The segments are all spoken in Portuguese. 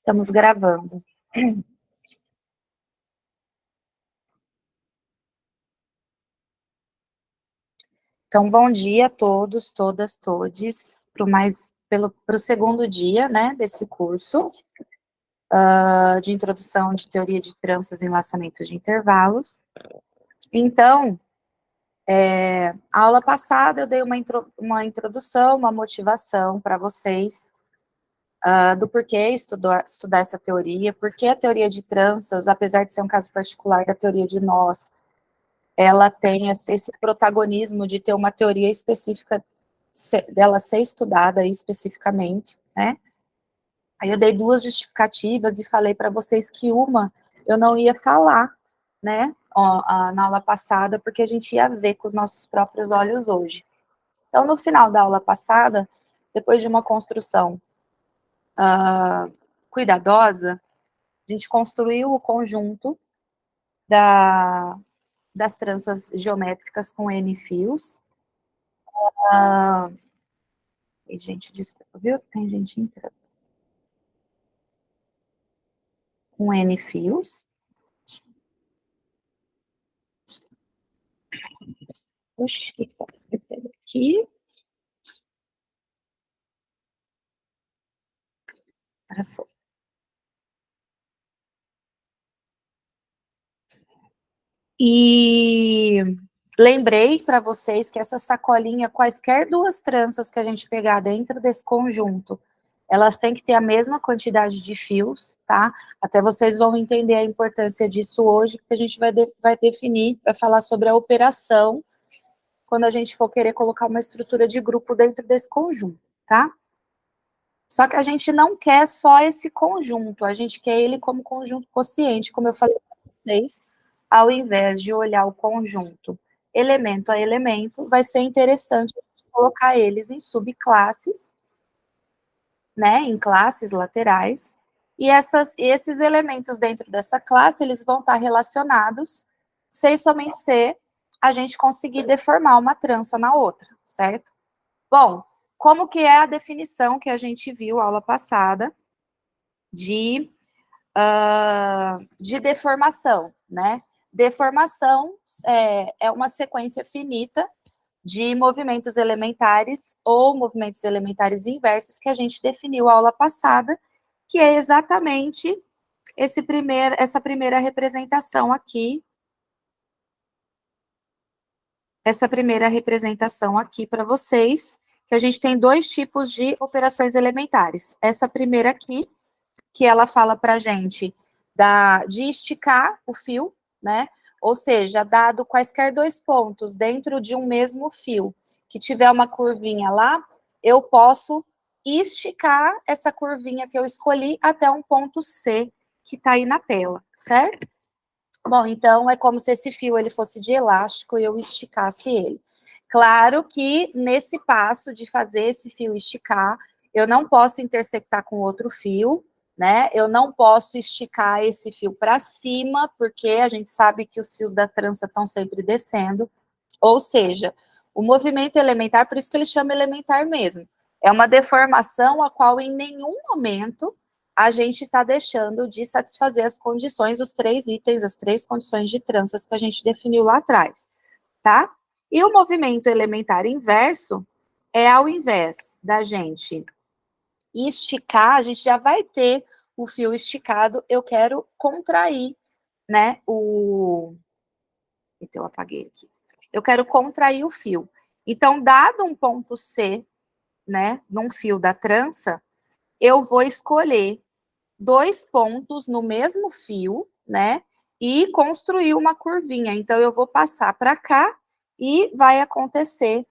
Estamos gravando. Então, bom dia a todos, todas, todes, para o segundo dia, né, desse curso de introdução de teoria de tranças e enlaçamento de intervalos. Então, a aula passada eu dei uma introdução, uma motivação para vocês do porquê estudar essa teoria, porque a teoria de tranças, apesar de ser um caso particular da teoria de nós, ela tem esse protagonismo de ter uma teoria específica, dela ser estudada especificamente, né? Aí eu dei duas justificativas e falei para vocês que uma eu não ia falar, né, na aula passada, porque a gente ia ver com os nossos próprios olhos hoje. Então, no final da aula passada, depois de uma construção cuidadosa, a gente construiu o conjunto das tranças geométricas com N fios. E, gente, desculpa, viu? Tem gente entrando. Com N fios. Oxi, o que está acontecendo aqui? E lembrei para vocês que essa sacolinha, quaisquer duas tranças que a gente pegar dentro desse conjunto, elas têm que ter a mesma quantidade de fios, tá? Até vocês vão entender a importância disso hoje, porque a gente vai definir, vai falar sobre a operação, quando a gente for querer colocar uma estrutura de grupo dentro desse conjunto, tá? Só que a gente não quer só esse conjunto, a gente quer ele como conjunto quociente, como eu falei para vocês, ao invés de olhar o conjunto elemento a elemento, vai ser interessante colocar eles em subclasses, né, em classes laterais, e esses elementos dentro dessa classe, eles vão estar relacionados, sem somente ser a gente conseguir deformar uma trança na outra, certo? Bom, como que é a definição que a gente viu aula passada de deformação, né? Deformação é uma sequência finita de movimentos elementares ou movimentos elementares inversos que a gente definiu a aula passada, que é exatamente essa primeira representação aqui, para vocês, que a gente tem dois tipos de operações elementares. Essa primeira aqui, que ela fala para a gente de esticar o fio, né? Ou seja, dado quaisquer dois pontos dentro de um mesmo fio, que tiver uma curvinha lá, eu posso esticar essa curvinha que eu escolhi até um ponto C, que está aí na tela, certo? Bom, então é como se esse fio ele fosse de elástico e eu esticasse ele. Claro que nesse passo de fazer esse fio esticar, eu não posso intersectar com outro fio, né? Eu não posso esticar esse fio para cima, porque a gente sabe que os fios da trança estão sempre descendo. Ou seja, o movimento elementar, por isso que ele chama elementar mesmo, é uma deformação a qual em nenhum momento a gente está deixando de satisfazer as condições, os três itens, as três condições de tranças que a gente definiu lá atrás, tá? E o movimento elementar inverso é ao invés da gente esticar, a gente já vai ter o fio esticado, eu quero contrair, né, então eu apaguei aqui. Eu quero contrair o fio. Então, dado um ponto C, né, num fio da trança, eu vou escolher dois pontos no mesmo fio, né, e construir uma curvinha. Então, eu vou passar para cá e vai acontecer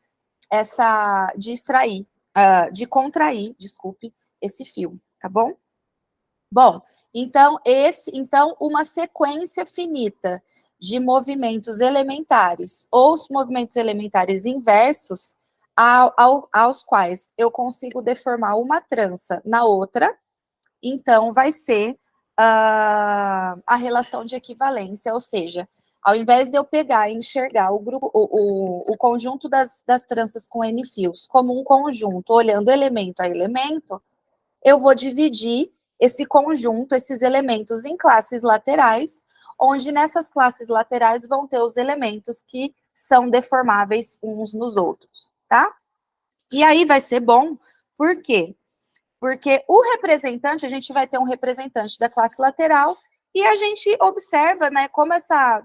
de contrair, desculpe, esse fio, tá bom? Bom, então, uma sequência finita de movimentos elementares ou os movimentos elementares inversos aos quais eu consigo deformar uma trança na outra, então vai ser a relação de equivalência, ou seja, ao invés de eu pegar e enxergar o conjunto das tranças com N fios como um conjunto, olhando elemento a elemento, eu vou dividir esse conjunto, esses elementos em classes laterais, onde nessas classes laterais vão ter os elementos que são deformáveis uns nos outros, tá? E aí vai ser bom, por quê? Porque o representante, a gente vai ter um representante da classe lateral, e a gente observa, né, como essa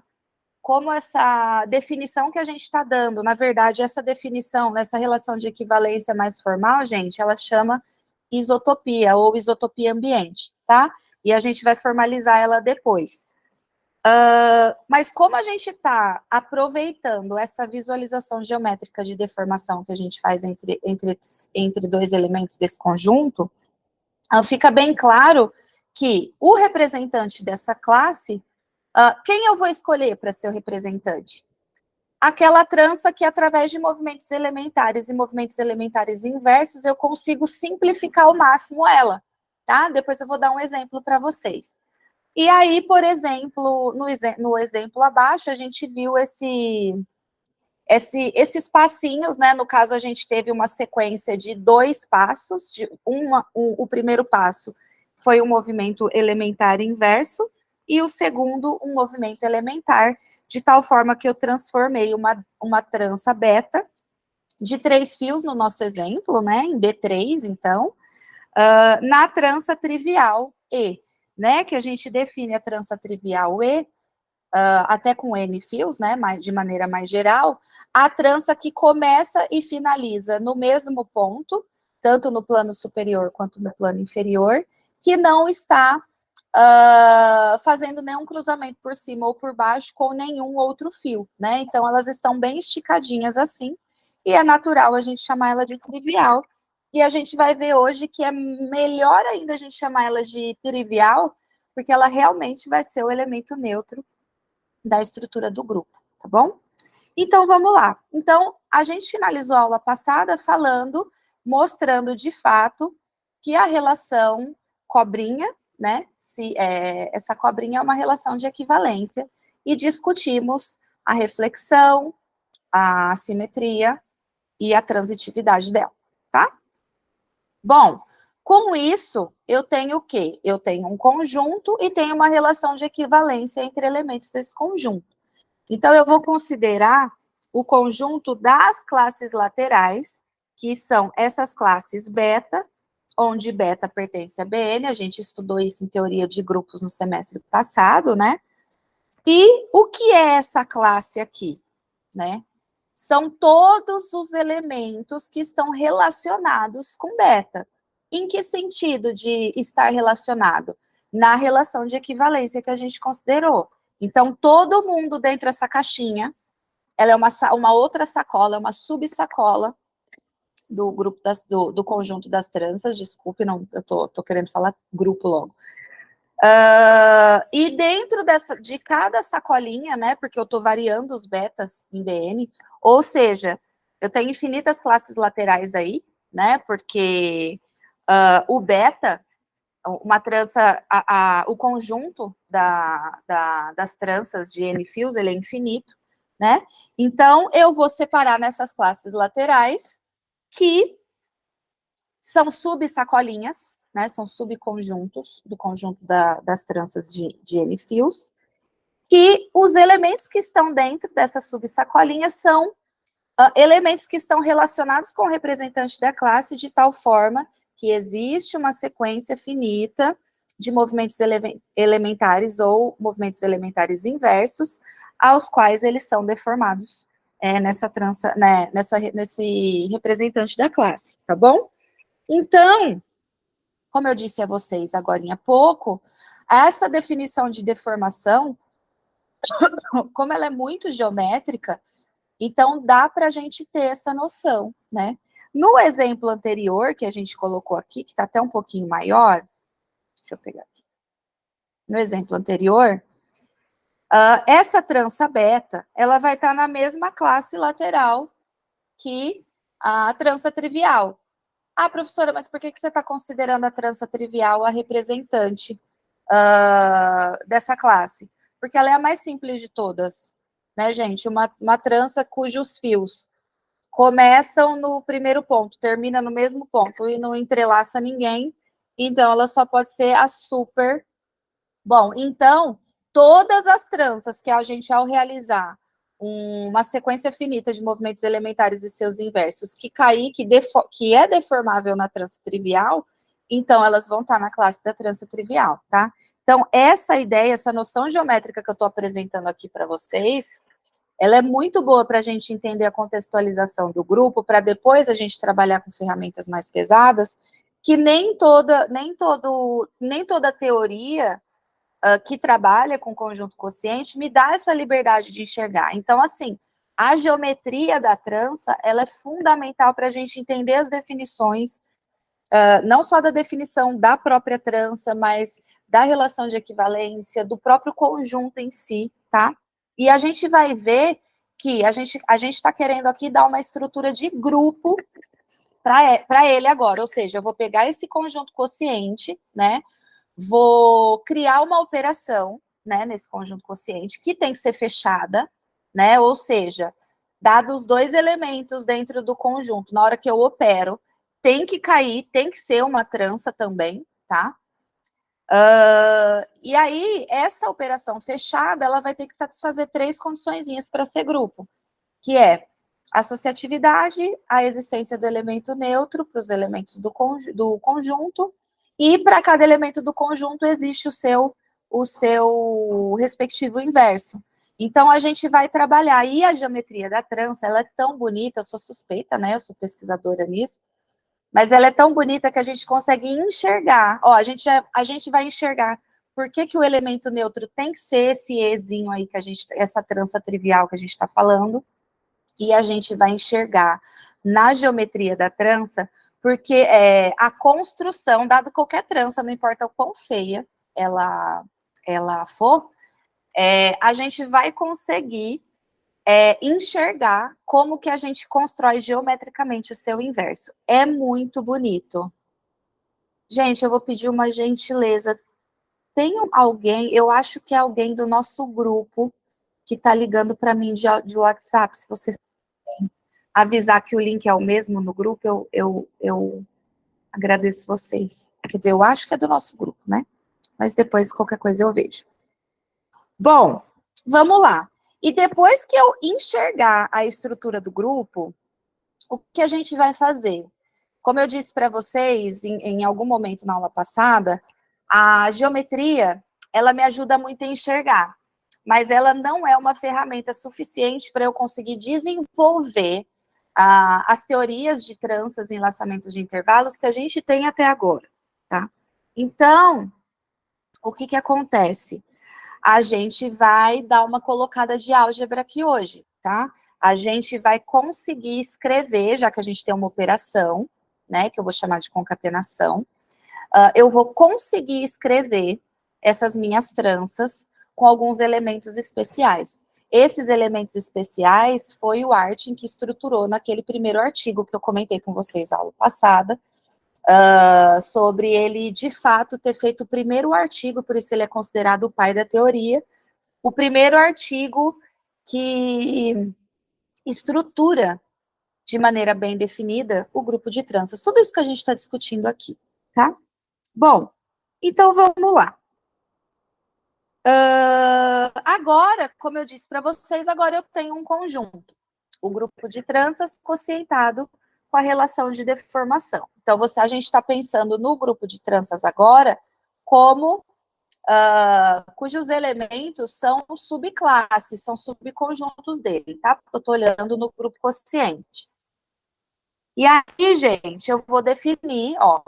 definição que a gente está dando, na verdade, essa definição, nessa relação de equivalência mais formal, gente, ela chama isotopia, ou isotopia ambiente, tá? E a gente vai formalizar ela depois. Mas como a gente está aproveitando essa visualização geométrica de deformação que a gente faz entre dois elementos desse conjunto, fica bem claro que o representante dessa classe, quem eu vou escolher para ser o representante? Aquela trança que, através de movimentos elementares e movimentos elementares inversos, eu consigo simplificar ao máximo ela, tá? Depois eu vou dar um exemplo para vocês. E aí, por exemplo, no exemplo abaixo, a gente viu esses passinhos, né? No caso, a gente teve uma sequência de 2 passos. O primeiro passo foi um movimento elementar inverso, e o segundo, um movimento elementar, de tal forma que eu transformei uma trança beta de 3 fios, no nosso exemplo, né? Em B3, então, na trança trivial E, né, que a gente define a trança trivial E, até com N fios, né, de maneira mais geral, a trança que começa e finaliza no mesmo ponto, tanto no plano superior quanto no plano inferior, que não está fazendo nenhum cruzamento por cima ou por baixo com nenhum outro fio, né, então elas estão bem esticadinhas assim, e é natural a gente chamar ela de trivial. E a gente vai ver hoje que é melhor ainda a gente chamar ela de trivial, porque ela realmente vai ser o elemento neutro da estrutura do grupo, tá bom? Então, vamos lá. Então, a gente finalizou a aula passada mostrando de fato que a relação cobrinha, né, essa cobrinha é uma relação de equivalência, e discutimos a reflexão, a assimetria e a transitividade dela, tá? Bom, com isso, eu tenho o quê? Eu tenho um conjunto e tenho uma relação de equivalência entre elementos desse conjunto. Então, eu vou considerar o conjunto das classes laterais, que são essas classes beta, onde beta pertence a Bn, a gente estudou isso em teoria de grupos no semestre passado, né? E o que é essa classe aqui, né? São todos os elementos que estão relacionados com beta. Em que sentido de estar relacionado? Na relação de equivalência que a gente considerou. Então, todo mundo dentro dessa caixinha, ela é uma outra sacola, é uma subsacola do grupo do conjunto das tranças, desculpe, não, eu tô querendo falar grupo logo. E dentro de cada sacolinha, né, porque eu estou variando os betas em Bn, ou seja, eu tenho infinitas classes laterais aí, né, porque o beta, uma trança, o conjunto das tranças de N fios, ele é infinito, né, então eu vou separar nessas classes laterais, que são subsacolinhas, né, são subconjuntos do conjunto das tranças de N fios, e os elementos que estão dentro dessa subsacolinha são elementos que estão relacionados com o representante da classe, de tal forma que existe uma sequência finita de movimentos elementares ou movimentos elementares inversos, aos quais eles são deformados nessa trança, né, nesse representante da classe, tá bom? Então, como eu disse a vocês agora há pouco, essa definição de deformação, como ela é muito geométrica, então dá para a gente ter essa noção, né? No exemplo anterior que a gente colocou aqui, que está até um pouquinho maior, deixa eu pegar aqui. No exemplo anterior, essa trança beta, ela vai estar na mesma classe lateral que a trança trivial. Ah, professora, mas por que você está considerando a trança trivial a representante dessa classe? Porque ela é a mais simples de todas, né, gente? Uma trança cujos fios começam no primeiro ponto, termina no mesmo ponto e não entrelaça ninguém, Então, ela só pode ser a super. Bom, então, todas as tranças que a gente, ao realizar uma sequência finita de movimentos elementares e seus inversos, que cair, que é deformável na trança trivial, então elas vão estar na classe da trança trivial, tá? Então, essa ideia, essa noção geométrica que eu estou apresentando aqui para vocês, ela é muito boa para a gente entender a contextualização do grupo, para depois a gente trabalhar com ferramentas mais pesadas, que nem toda teoria que trabalha com conjunto quociente me dá essa liberdade de enxergar. Então, assim, a geometria da trança, ela é fundamental para a gente entender as definições, não só da definição da própria trança, mas da relação de equivalência, do próprio conjunto em si, tá? E a gente vai ver que a gente está querendo aqui dar uma estrutura de grupo para ele agora, ou seja, eu vou pegar esse conjunto quociente, né? Vou criar uma operação, né, nesse conjunto quociente, que tem que ser fechada, né, ou seja, dados os dois elementos dentro do conjunto, na hora que eu opero, tem que cair, tem que ser uma trança também, tá? E aí, essa operação fechada, ela vai ter que satisfazer 3 condiçõezinhas para ser grupo, que é associatividade, a existência do elemento neutro para os elementos do conjunto, e para cada elemento do conjunto existe o seu respectivo inverso. Então, a gente vai trabalhar, e a geometria da trança, ela é tão bonita, eu sou suspeita, né, eu sou pesquisadora nisso, mas ela é tão bonita que a gente consegue enxergar, ó, a gente vai enxergar por que o elemento neutro tem que ser esse ezinho aí, essa trança trivial que a gente está falando, e a gente vai enxergar na geometria da trança, porque a construção, dado qualquer trança, não importa o quão feia ela for, a gente vai conseguir enxergar como que a gente constrói geometricamente o seu inverso. É muito bonito. Gente, eu vou pedir uma gentileza. Tem alguém, eu acho que é alguém do nosso grupo que está ligando para mim de WhatsApp, se vocês avisar que o link é o mesmo no grupo, eu agradeço vocês. Quer dizer, eu acho que é do nosso grupo, né? Mas depois, qualquer coisa, eu vejo. Bom, vamos lá. E depois que eu enxergar a estrutura do grupo, o que a gente vai fazer? Como eu disse para vocês, em algum momento na aula passada, a geometria, ela me ajuda muito a enxergar, mas ela não é uma ferramenta suficiente para eu conseguir desenvolver as teorias de tranças e enlaçamentos de intervalos que a gente tem até agora, tá? Então, o que que acontece? A gente vai dar uma colocada de álgebra aqui hoje, tá? A gente vai conseguir escrever, já que a gente tem uma operação, né, que eu vou chamar de concatenação, eu vou conseguir escrever essas minhas tranças com alguns elementos especiais. Esses elementos especiais foi o Artin que estruturou naquele primeiro artigo que eu comentei com vocês na aula passada, sobre ele, de fato, ter feito o primeiro artigo, por isso ele é considerado o pai da teoria, o primeiro artigo que estrutura de maneira bem definida o grupo de tranças. Tudo isso que a gente está discutindo aqui, tá? Bom, então vamos lá. Agora, como eu disse para vocês, agora eu tenho um conjunto. O grupo de tranças quocientado com a relação de deformação. Então, a gente está pensando no grupo de tranças agora como cujos elementos são subclasses, são subconjuntos dele, tá? Eu estou olhando no grupo quociente. E aí, gente, eu vou definir, ó,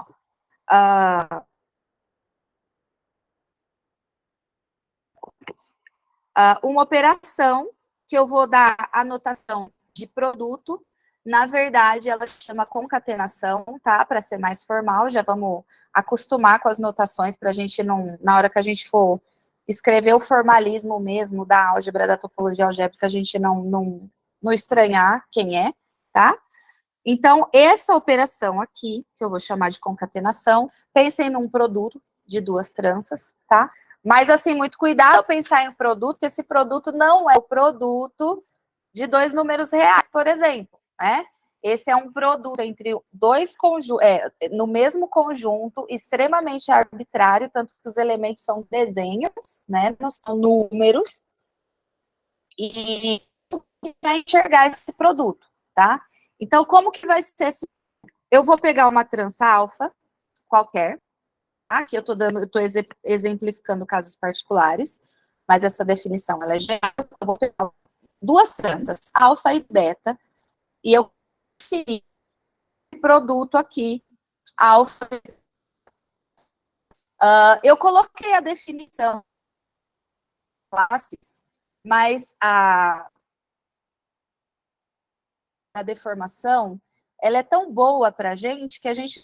uma operação que eu vou dar a notação de produto. Na verdade, ela chama concatenação, tá? Para ser mais formal, já vamos acostumar com as notações para a gente não, na hora que a gente for escrever o formalismo mesmo da álgebra, da topologia algébrica, a gente não estranhar quem é, tá? Então, essa operação aqui, que eu vou chamar de concatenação, pensem num produto de duas tranças, tá? Mas, assim, muito cuidado ao pensar em um produto, porque esse produto não é o produto de dois números reais, por exemplo, né? Esse é um produto entre dois conjuntos, no mesmo conjunto, extremamente arbitrário, tanto que os elementos são desenhos, né, não são números, e vai enxergar esse produto, tá? Então, como que vai ser esse... Eu vou pegar uma trança alfa, qualquer, tá? Aqui eu tô exemplificando casos particulares, mas essa definição, ela é geral. Eu vou pegar duas tranças, alfa e beta, e eu defini produto aqui, alfa. Eu coloquei a definição classes, mas a deformação, ela é tão boa para a gente que a gente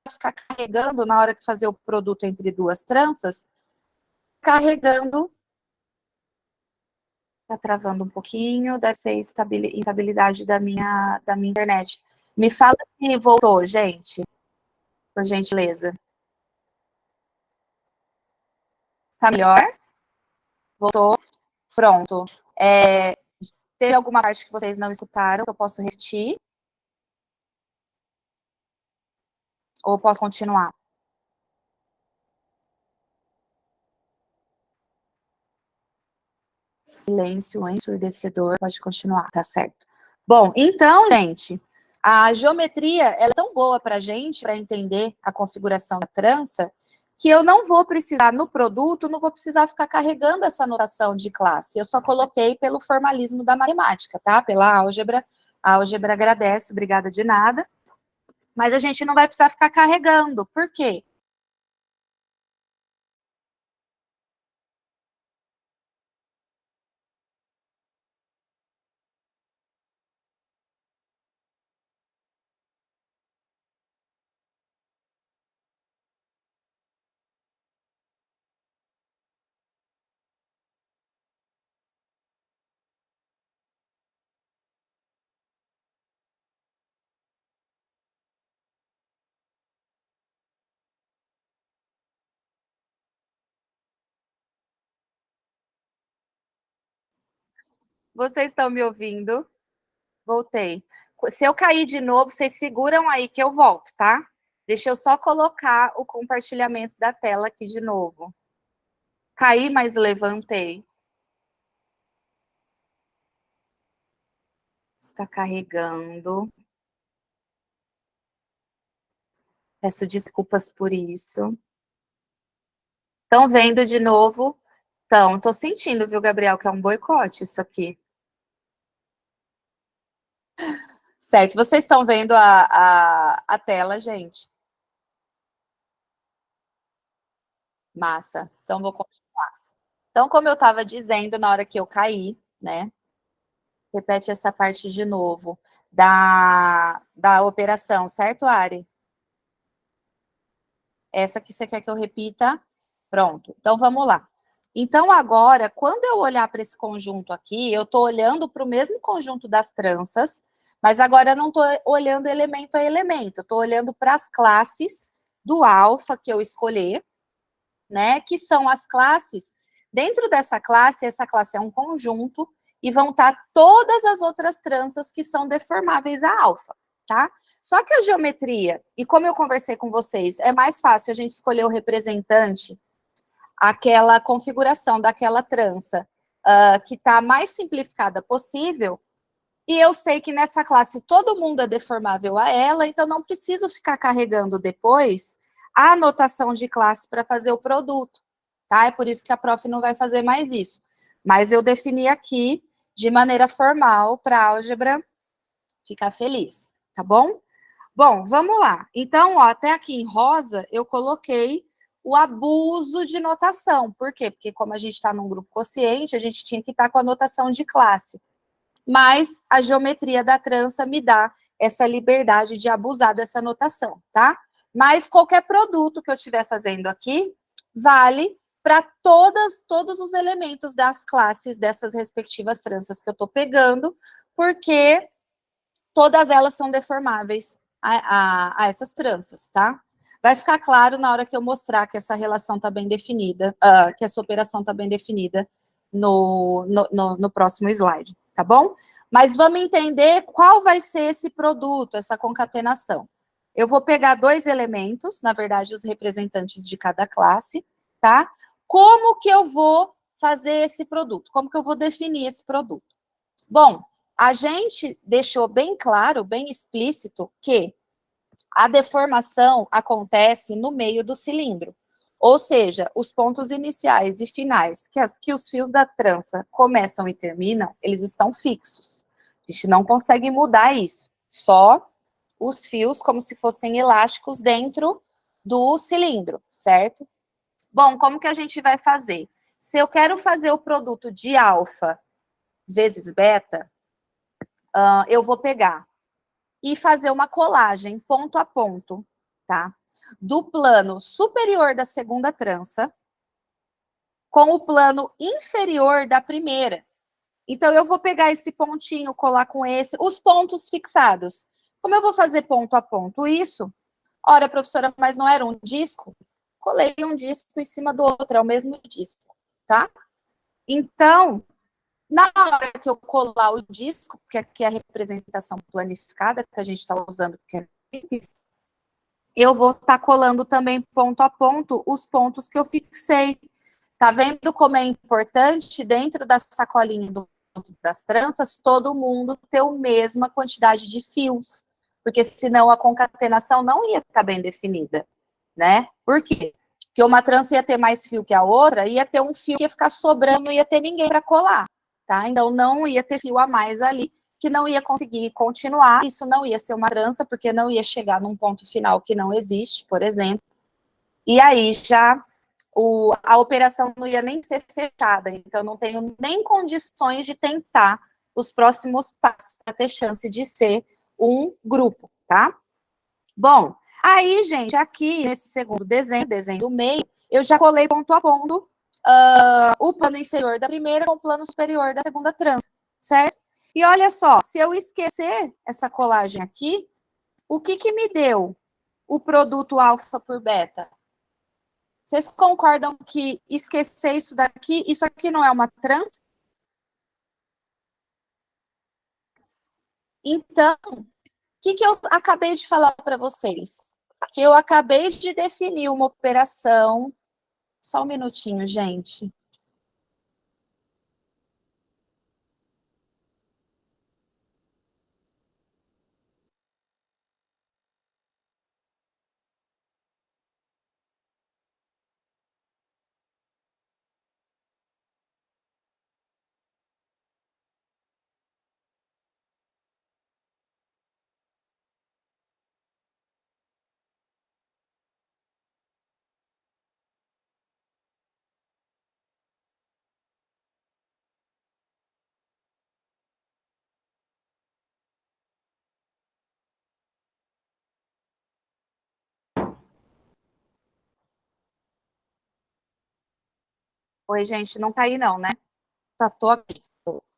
vai ficar carregando na hora que fazer o produto entre duas tranças, carregando. Tá travando um pouquinho, deve ser instabilidade da minha internet. Me fala se voltou, gente, por gentileza. Tá melhor? Voltou? Pronto. Teve alguma parte que vocês não escutaram que eu posso repetir? Ou posso continuar? Silêncio ensurdecedor, pode continuar, tá certo. Bom, então, gente, a geometria ela é tão boa para a gente, para entender a configuração da trança, que eu não vou precisar, no produto, não vou precisar ficar carregando essa notação de classe. Eu só coloquei pelo formalismo da matemática, tá? Pela álgebra. A álgebra agradece, obrigada de nada. Mas a gente não vai precisar ficar carregando. Por quê? Vocês estão me ouvindo? Voltei. Se eu cair de novo, vocês seguram aí que eu volto, tá? Deixa eu só colocar o compartilhamento da tela aqui de novo. Caí, mas levantei. Está carregando. Peço desculpas por isso. Estão vendo de novo? Então, tô sentindo, viu, Gabriel, que é um boicote isso aqui. Certo, vocês estão vendo a tela, gente? Massa. Então, vou continuar. Então, como eu estava dizendo na hora que eu caí, né? Repete essa parte de novo. Da operação, certo, Ari? Essa que você quer que eu repita? Pronto. Então, vamos lá. Então, agora, quando eu olhar para esse conjunto aqui, eu estou olhando para o mesmo conjunto das tranças, mas agora eu não estou olhando elemento a elemento, eu estou olhando para as classes do alfa que eu escolher, né? Que são as classes. Dentro dessa classe, essa classe é um conjunto, e vão estar todas as outras tranças que são deformáveis a alfa, tá? Só que a geometria, e como eu conversei com vocês, é mais fácil a gente escolher o representante, aquela configuração daquela trança que está mais simplificada possível, e eu sei que nessa classe todo mundo é deformável a ela, então não preciso ficar carregando depois a anotação de classe para fazer o produto, tá? É por isso que a prof não vai fazer mais isso. Mas eu defini aqui de maneira formal para a álgebra ficar feliz, tá bom? Bom, vamos lá. Então, ó, até aqui em rosa eu coloquei o abuso de notação. Por quê? Porque como a gente está num grupo quociente, a gente tinha que estar com a notação de classe. Mas a geometria da trança me dá essa liberdade de abusar dessa notação, tá? Mas qualquer produto que eu estiver fazendo aqui vale para todos os elementos das classes dessas respectivas tranças que eu estou pegando, porque todas elas são deformáveis a essas tranças, tá? Vai ficar claro na hora que eu mostrar que essa relação está bem definida, que essa operação está bem definida no próximo slide. tá bom? Mas vamos entender qual vai ser esse produto, essa concatenação. Eu vou pegar dois elementos, na verdade, os representantes de cada classe, tá? Como que eu vou fazer esse produto? Como que eu vou definir esse produto? Bom, a gente deixou bem claro, bem explícito, que a deformação acontece no meio do cilindro. Ou seja, os pontos iniciais e finais, que os fios da trança começam e terminam, eles estão fixos. A gente não consegue mudar isso. Só os fios como se fossem elásticos dentro do cilindro, certo? Bom, como que a gente vai fazer? Se eu quero fazer o produto de alfa vezes beta, eu vou pegar e fazer uma colagem ponto a ponto, tá? Do plano superior da segunda trança com o plano inferior da primeira. Então, eu vou pegar esse pontinho, colar com esse, os pontos fixados. Como eu vou fazer ponto a ponto isso? Ora, professora, mas não era um disco? Colei um disco em cima do outro, é o mesmo disco, tá? Então, na hora que eu colar o disco, que aqui é a representação planificada que a gente está usando, que é simples, eu vou estar colando também ponto a ponto os pontos que eu fixei. Tá vendo como é importante, dentro da sacolinha das tranças, todo mundo ter a mesma quantidade de fios, porque senão a concatenação não ia estar bem definida, né? Por quê? Porque uma trança ia ter mais fio que a outra, ia ter um fio que ia ficar sobrando, não ia ter ninguém para colar, tá? Então não ia ter fio a mais ali, que não ia conseguir continuar, isso não ia ser uma trança, porque não ia chegar num ponto final que não existe, por exemplo, e aí já a operação não ia nem ser fechada, então não tenho nem condições de tentar os próximos passos para ter chance de ser um grupo, tá? Bom, aí, gente, aqui nesse segundo desenho do meio, eu já colei ponto a ponto o plano inferior da primeira com o plano superior da segunda trança, certo? E olha só, se eu esquecer essa colagem aqui, o que que me deu o produto alfa por beta? Vocês concordam que esquecer isso aqui não é uma trans? Então, o que eu acabei de falar para vocês? Que eu acabei de definir uma operação. Só um minutinho, gente. Oi, gente, não caí não, né? Tô aqui.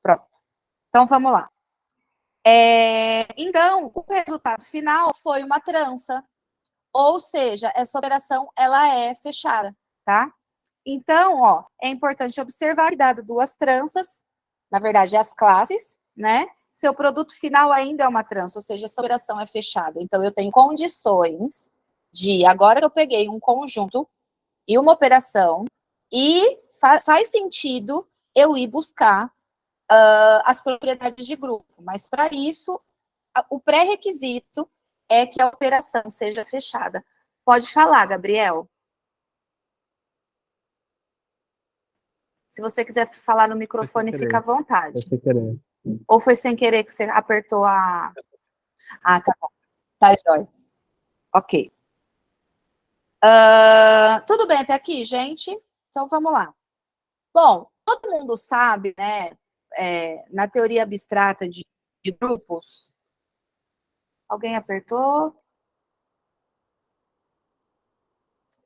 Pronto. Então, vamos lá. Então, o resultado final foi uma trança. Ou seja, essa operação, ela é fechada, tá? Então, ó, é importante observar que, dado duas tranças, na verdade, as classes, né? Seu produto final ainda é uma trança, ou seja, essa operação é fechada. Então, eu tenho condições de, agora que eu peguei um conjunto e uma operação, e faz sentido eu ir buscar as propriedades de grupo. Mas, para isso, o pré-requisito é que a operação seja fechada. Pode falar, Gabriel. Se você quiser falar no microfone, fica à vontade. Foi sem querer. Ou foi sem querer que você apertou a... Ah, tá bom. Tá, jóia. Ok. Tudo bem até aqui, gente? Então, vamos lá. Bom, todo mundo sabe, né, na teoria abstrata de grupos... Alguém apertou?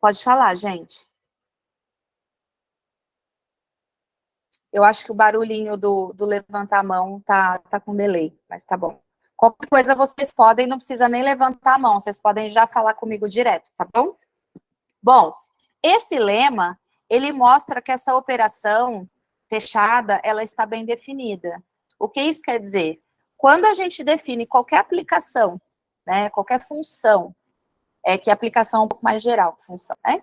Pode falar, gente. Eu acho que o barulhinho do levantar a mão tá com delay, mas tá bom. Qualquer coisa vocês podem, não precisa nem levantar a mão, vocês podem já falar comigo direto, tá bom? Bom, esse lema, ele mostra que essa operação fechada, ela está bem definida. O que isso quer dizer? Quando a gente define qualquer aplicação, né, qualquer função, que a aplicação é um pouco mais geral que função, né?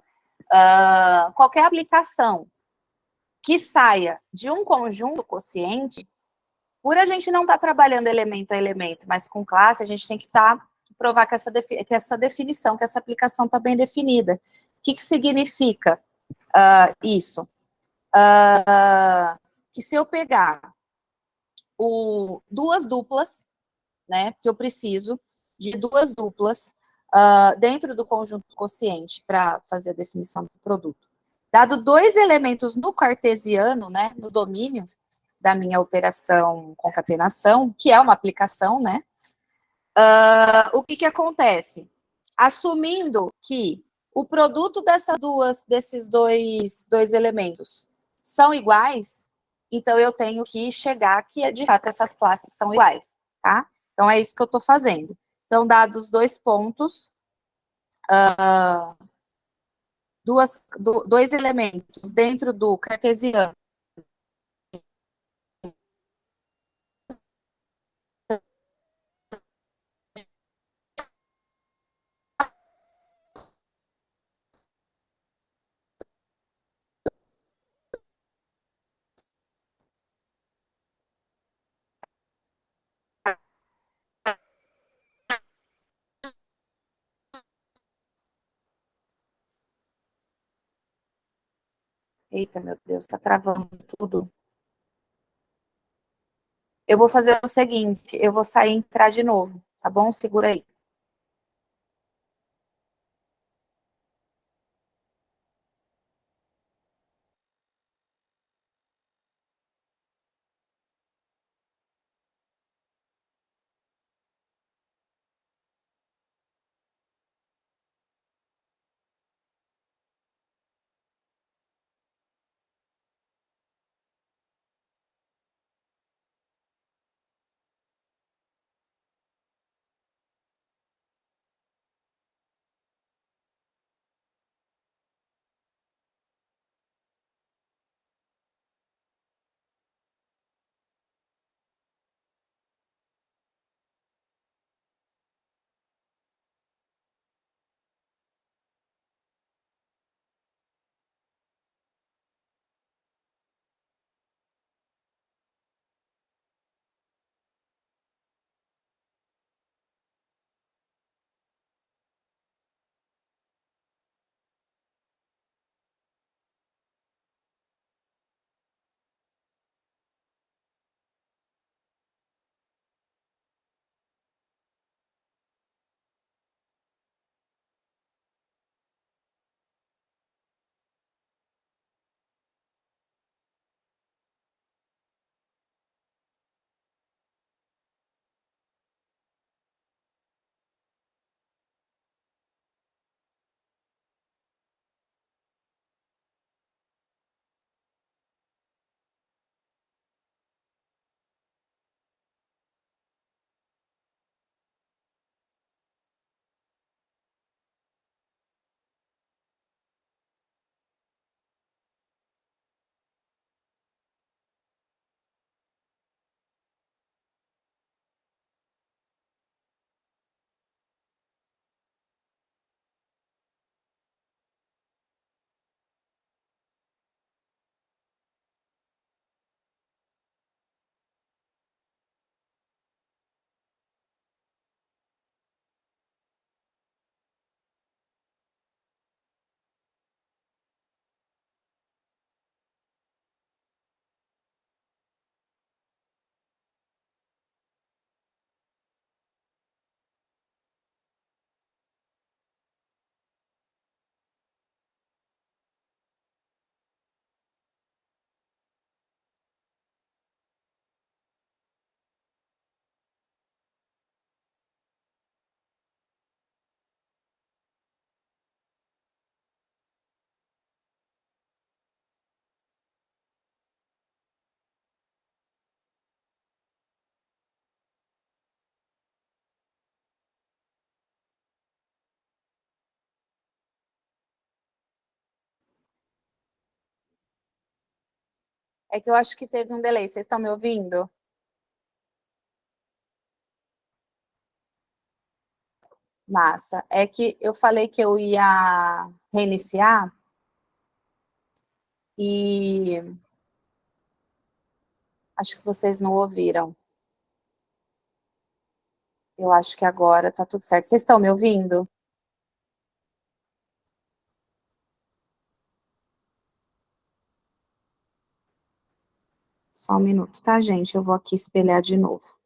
Qualquer aplicação que saia de um conjunto quociente, por a gente não estar trabalhando elemento a elemento, mas com classe, a gente tem que provar que essa definição, que essa aplicação está bem definida. O que significa isso? Que se eu pegar duas duplas, né, que eu preciso de duas duplas dentro do conjunto quociente para fazer a definição do produto. Dado dois elementos no cartesiano, né, no domínio da minha operação concatenação, que é uma aplicação, né, o que acontece? Assumindo que o produto desses dois elementos são iguais, então eu tenho que chegar que, de fato, essas classes são iguais, tá? Então, é isso que eu estou fazendo. Então, dados dois pontos, dois elementos dentro do cartesiano, eita, meu Deus, está travando tudo. Eu vou fazer o seguinte, eu vou sair e entrar de novo, tá bom? Segura aí. É que eu acho que teve um delay. Vocês estão me ouvindo? Massa. É que eu falei que eu ia reiniciar e acho que vocês não ouviram. Eu acho que agora tá tudo certo. Vocês estão me ouvindo? Só um minuto, tá, gente? Eu vou aqui espelhar de novo.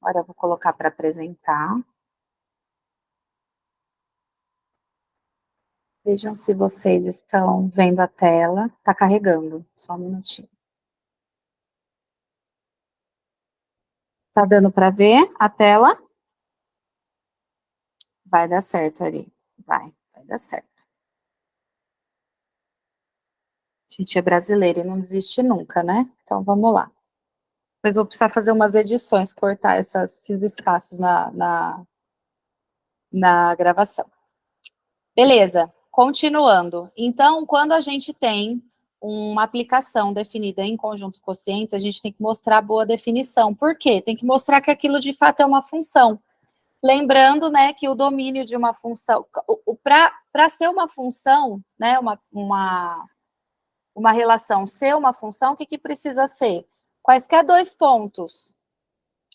Agora eu vou colocar para apresentar. Vejam se vocês estão vendo a tela. Tá carregando. Só um minutinho. Tá dando para ver a tela? Vai dar certo, Ari. Vai dar certo. A gente é brasileiro e não desiste nunca, né? Então vamos lá. Depois vou precisar fazer umas edições, cortar esses espaços na gravação. Beleza, continuando. Então, quando a gente tem uma aplicação definida em conjuntos quocientes, a gente tem que mostrar boa definição. Por quê? Tem que mostrar que aquilo de fato é uma função. Lembrando, né, que o domínio de uma função, para ser uma função, né, uma relação ser uma função, o que precisa ser? Quaisquer dois pontos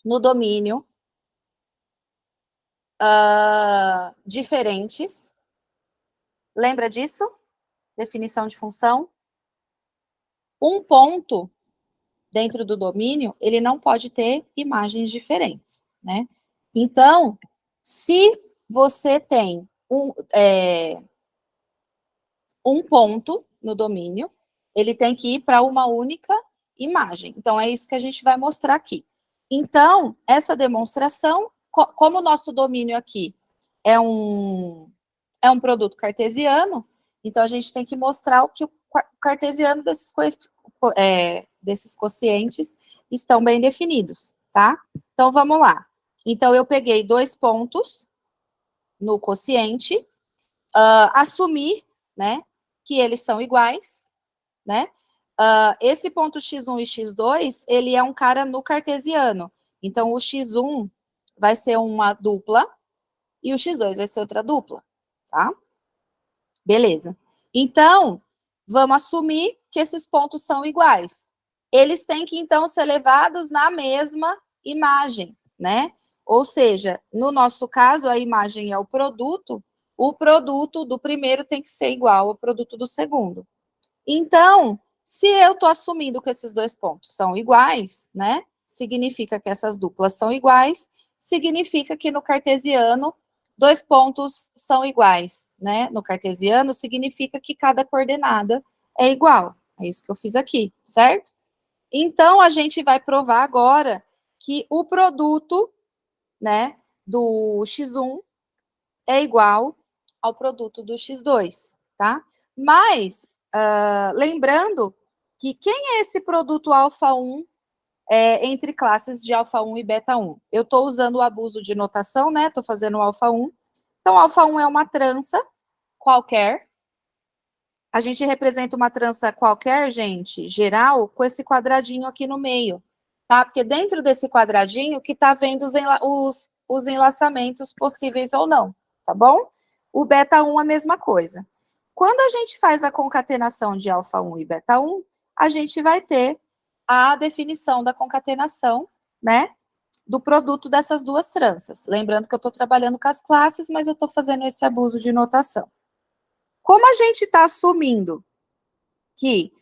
no domínio diferentes. Lembra disso? Definição de função. Um ponto dentro do domínio, ele não pode ter imagens diferentes, né? Então, se você tem um ponto no domínio, ele tem que ir para uma única imagem. Então, é isso que a gente vai mostrar aqui. Então, essa demonstração, como o nosso domínio aqui é um produto cartesiano, então a gente tem que mostrar o que o cartesiano desses quocientes estão bem definidos, tá? Então, vamos lá. Então, eu peguei dois pontos no quociente, assumi, né, que eles são iguais, né? Esse ponto x1 e x2, ele é um cara no cartesiano. Então, o x1 vai ser uma dupla e o x2 vai ser outra dupla, tá? Beleza. Então, vamos assumir que esses pontos são iguais. Eles têm que, então, ser levados na mesma imagem, né? Ou seja, no nosso caso, a imagem é o produto do primeiro tem que ser igual ao produto do segundo. Então, se eu estou assumindo que esses dois pontos são iguais, né? Significa que essas duplas são iguais, significa que no cartesiano dois pontos são iguais, né? No cartesiano significa que cada coordenada é igual. É isso que eu fiz aqui, certo? Então, a gente vai provar agora que o produto, né, do x1 é igual ao produto do x2, tá? Mas, lembrando que quem é esse produto alfa 1 entre classes de alfa 1 e beta 1? Eu estou usando o abuso de notação, né? Estou fazendo o alfa 1. Então, alfa 1 é uma trança qualquer. A gente representa uma trança qualquer, gente, geral, com esse quadradinho aqui no meio, tá? Porque dentro desse quadradinho que está vendo os enlaçamentos possíveis ou não, tá bom? O beta 1 é a mesma coisa. Quando a gente faz a concatenação de alfa 1 e beta 1, a gente vai ter a definição da concatenação, né? Do produto dessas duas tranças. Lembrando que eu estou trabalhando com as classes, mas eu estou fazendo esse abuso de notação. Como a gente está assumindo que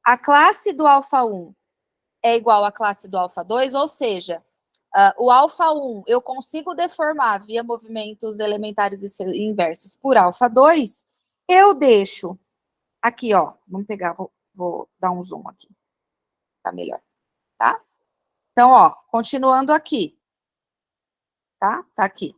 a classe do alfa 1 é igual à classe do alfa 2, ou seja, o alfa 1 eu consigo deformar via movimentos elementares e seus inversos por alfa 2, eu deixo aqui, ó, vamos pegar, vou dar um zoom aqui, tá melhor, tá? Então, ó, continuando aqui, tá? Tá aqui.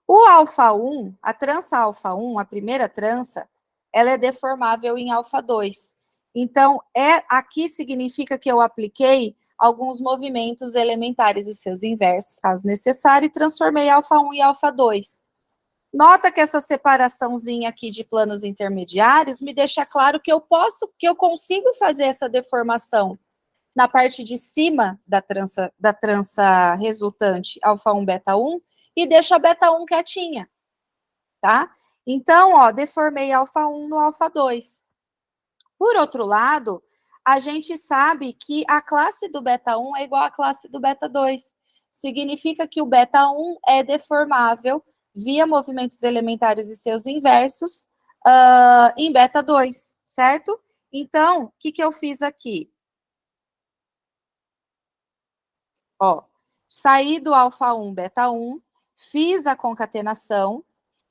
O alfa 1, a trança alfa 1, a primeira trança, ela é deformável em alfa 2. Então, aqui significa que eu apliquei alguns movimentos elementares e seus inversos, caso necessário, e transformei alfa 1 e alfa 2. Nota que essa separaçãozinha aqui de planos intermediários me deixa claro que eu consigo fazer essa deformação na parte de cima da trança resultante alfa 1, beta 1, e deixo a beta 1 quietinha, tá? Então, ó, deformei alfa 1 no alfa 2. Por outro lado, a gente sabe que a classe do beta 1 é igual à classe do beta 2. Significa que o beta 1 é deformável via movimentos elementares e seus inversos em beta 2, certo? Então, o que eu fiz aqui? Ó, saí do alfa 1, beta 1, fiz a concatenação,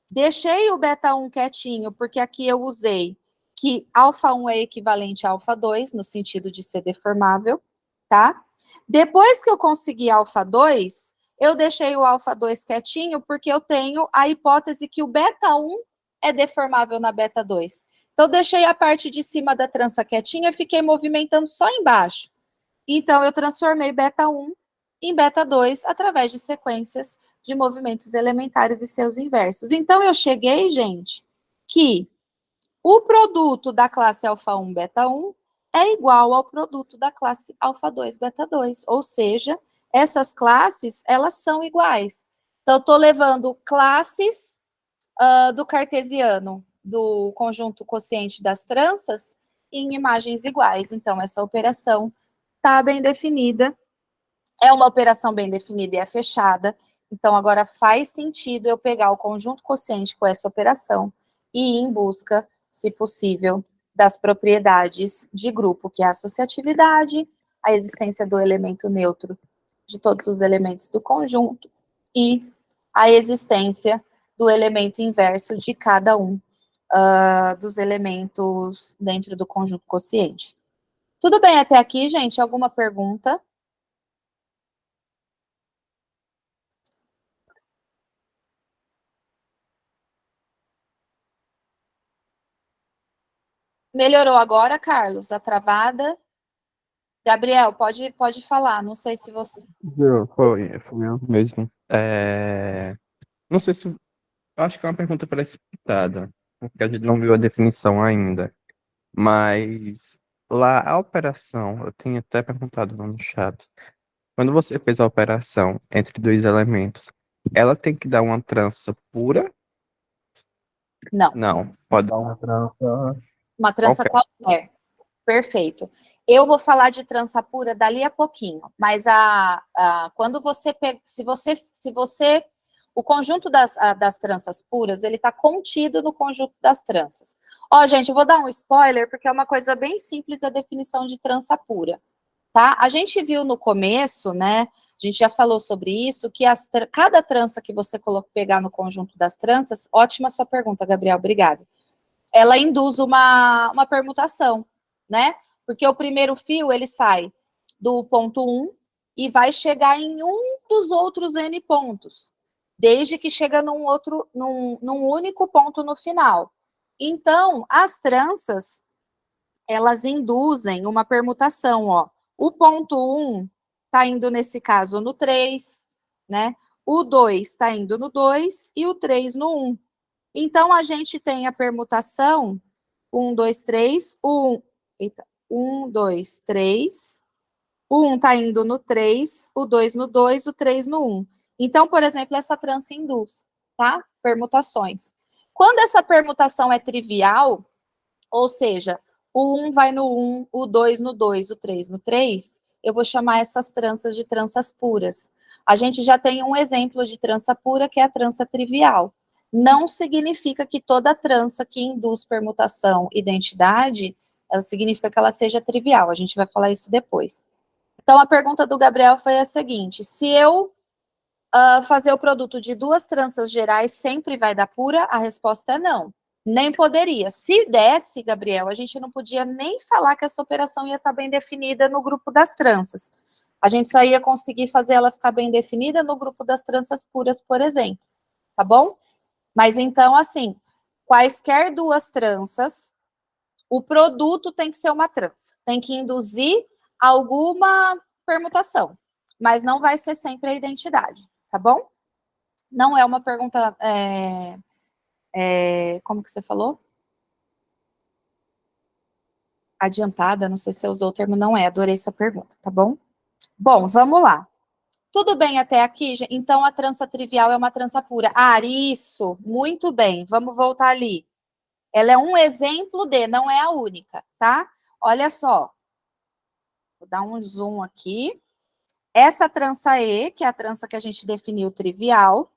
deixei o beta 1 quietinho, porque aqui eu usei que alfa 1 é equivalente a alfa 2, no sentido de ser deformável, tá? Depois que eu consegui alfa 2, eu deixei o alfa 2 quietinho, porque eu tenho a hipótese que o beta 1 é deformável na beta 2. Então, deixei a parte de cima da trança quietinha e fiquei movimentando só embaixo. Então, eu transformei beta 1 em beta 2 através de sequências de movimentos elementares e seus inversos. Então, eu cheguei, gente, que o produto da classe alfa 1, beta 1 é igual ao produto da classe alfa 2, beta 2. Ou seja, essas classes, elas são iguais. Então, eu estou levando classes do cartesiano, do conjunto quociente das tranças, em imagens iguais. Então, essa operação está bem definida. É uma operação bem definida e é fechada. Então, agora faz sentido eu pegar o conjunto quociente com essa operação e ir em busca, se possível, das propriedades de grupo, que é a associatividade, a existência do elemento neutro de todos os elementos do conjunto e a existência do elemento inverso de cada um dos elementos dentro do conjunto quociente. Tudo bem até aqui, gente? Alguma pergunta? Melhorou agora, Carlos? A travada? Gabriel, pode falar. Não sei se você. Foi eu mesmo. Não sei se. Acho que é uma pergunta precipitada, porque a gente não viu a definição ainda. Mas lá a operação, eu tinha até perguntado lá no chat. Quando você fez a operação entre dois elementos, ela tem que dar uma trança pura? Não, Não. Pode dar uma trança uma trança qualquer. qualquer. Perfeito. Eu vou falar de trança pura dali a pouquinho, mas quando você pega, se você, o conjunto das tranças puras, ele está contido no conjunto das tranças. Ó, gente, eu vou dar um spoiler, porque é uma coisa bem simples a definição de trança pura, tá? A gente viu no começo, né, a gente já falou sobre isso, que cada trança que você pegar no conjunto das tranças, ótima sua pergunta, Gabriel, obrigada, ela induz uma permutação, né? Porque o primeiro fio, ele sai do ponto 1 e vai chegar em um dos outros N pontos, desde que chega num único ponto no final. Então, as tranças, elas induzem uma permutação, ó. O ponto 1 está indo, nesse caso, no 3, né? O 2 está indo no 2 e o 3 no 1. Então, a gente tem a permutação 1, 2, 3, 1, eita, 1, 2, 3, o 1 está indo no 3, o 2 no 2, o 3 no 1. Então, por exemplo, essa trança induz, tá? Permutações. Quando essa permutação é trivial, ou seja, o 1 vai no 1, o 2 no 2, o 3 no 3, eu vou chamar essas tranças de tranças puras. A gente já tem um exemplo de trança pura, que é a trança trivial. Não significa que toda trança que induz permutação identidade, ela significa que ela seja trivial. A gente vai falar isso depois. Então, a pergunta do Gabriel foi a seguinte: se eu fazer o produto de 2 tranças gerais sempre vai dar pura? A resposta é não. Nem poderia. Se desse, Gabriel, a gente não podia nem falar que essa operação ia estar bem definida no grupo das tranças. A gente só ia conseguir fazer ela ficar bem definida no grupo das tranças puras, por exemplo. Tá bom? Mas então, assim, quaisquer 2 tranças, o produto tem que ser uma trança. Tem que induzir alguma permutação. Mas não vai ser sempre a identidade. Tá bom? Não é uma pergunta... como que você falou? Adiantada, não sei se você usou o termo, não é, adorei sua pergunta, tá bom? Bom, vamos lá. Tudo bem até aqui? Então, a trança trivial é uma trança pura. Ah, isso, muito bem, vamos voltar ali. Ela é um exemplo de, não é a única, tá? Olha só, vou dar um zoom aqui. Essa trança E, que é a trança que a gente definiu trivial,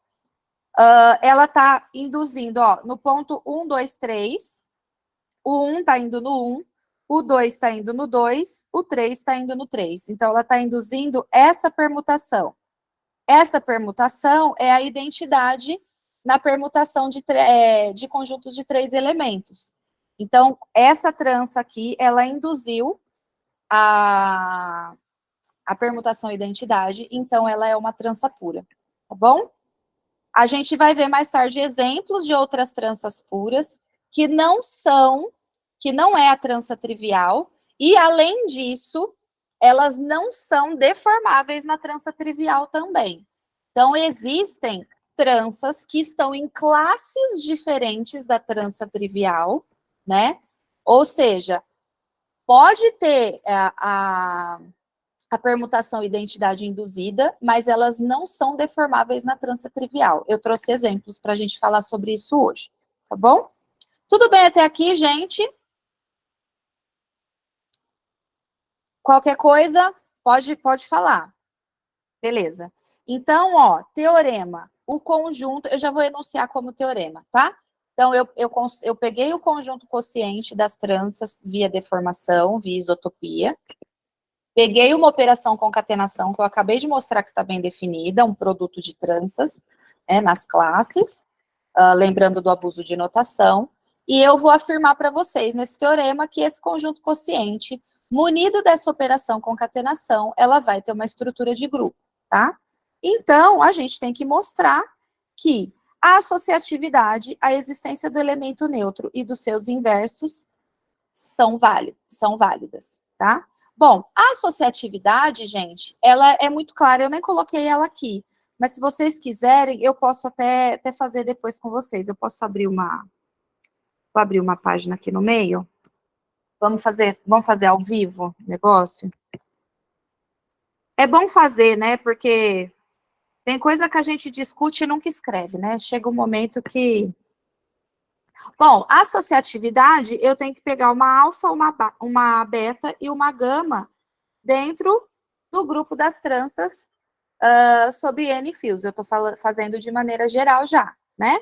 ela tá induzindo, ó, no ponto 1, 2, 3, o 1 está indo no 1, o 2 está indo no 2, o 3 está indo no 3. Então, ela está induzindo essa permutação. Essa permutação é a identidade na permutação de conjuntos de 3 elementos. Então, essa trança aqui, ela induziu a permutação identidade, então ela é uma trança pura, tá bom? A gente vai ver mais tarde exemplos de outras tranças puras que não é a trança trivial, e além disso, elas não são deformáveis na trança trivial também. Então, existem tranças que estão em classes diferentes da trança trivial, né? Ou seja, pode ter a permutação identidade induzida, mas elas não são deformáveis na trança trivial. Eu trouxe exemplos para a gente falar sobre isso hoje, tá bom? Tudo bem até aqui, gente? Qualquer coisa, pode falar. Beleza. Então, ó, teorema. O conjunto, eu já vou enunciar como teorema, tá? Então, eu peguei o conjunto quociente das tranças via deformação, via isotopia. Peguei uma operação concatenação, que eu acabei de mostrar que está bem definida, um produto de tranças, nas classes, lembrando do abuso de notação, e eu vou afirmar para vocês, nesse teorema, que esse conjunto quociente, munido dessa operação concatenação, ela vai ter uma estrutura de grupo, tá? Então, a gente tem que mostrar que a associatividade, a existência do elemento neutro e dos seus inversos são válidas, tá? Bom, a associatividade, gente, ela é muito clara, eu nem coloquei ela aqui, mas se vocês quiserem, eu posso até fazer depois com vocês. Eu posso vou abrir uma página aqui no meio. Vamos fazer ao vivo o negócio? É bom fazer, né, porque tem coisa que a gente discute e nunca escreve, né? Chega um momento que... Bom, a associatividade, eu tenho que pegar uma alfa, uma beta e uma gama dentro do grupo das tranças sob N fios. Eu estou fazendo de maneira geral já, né?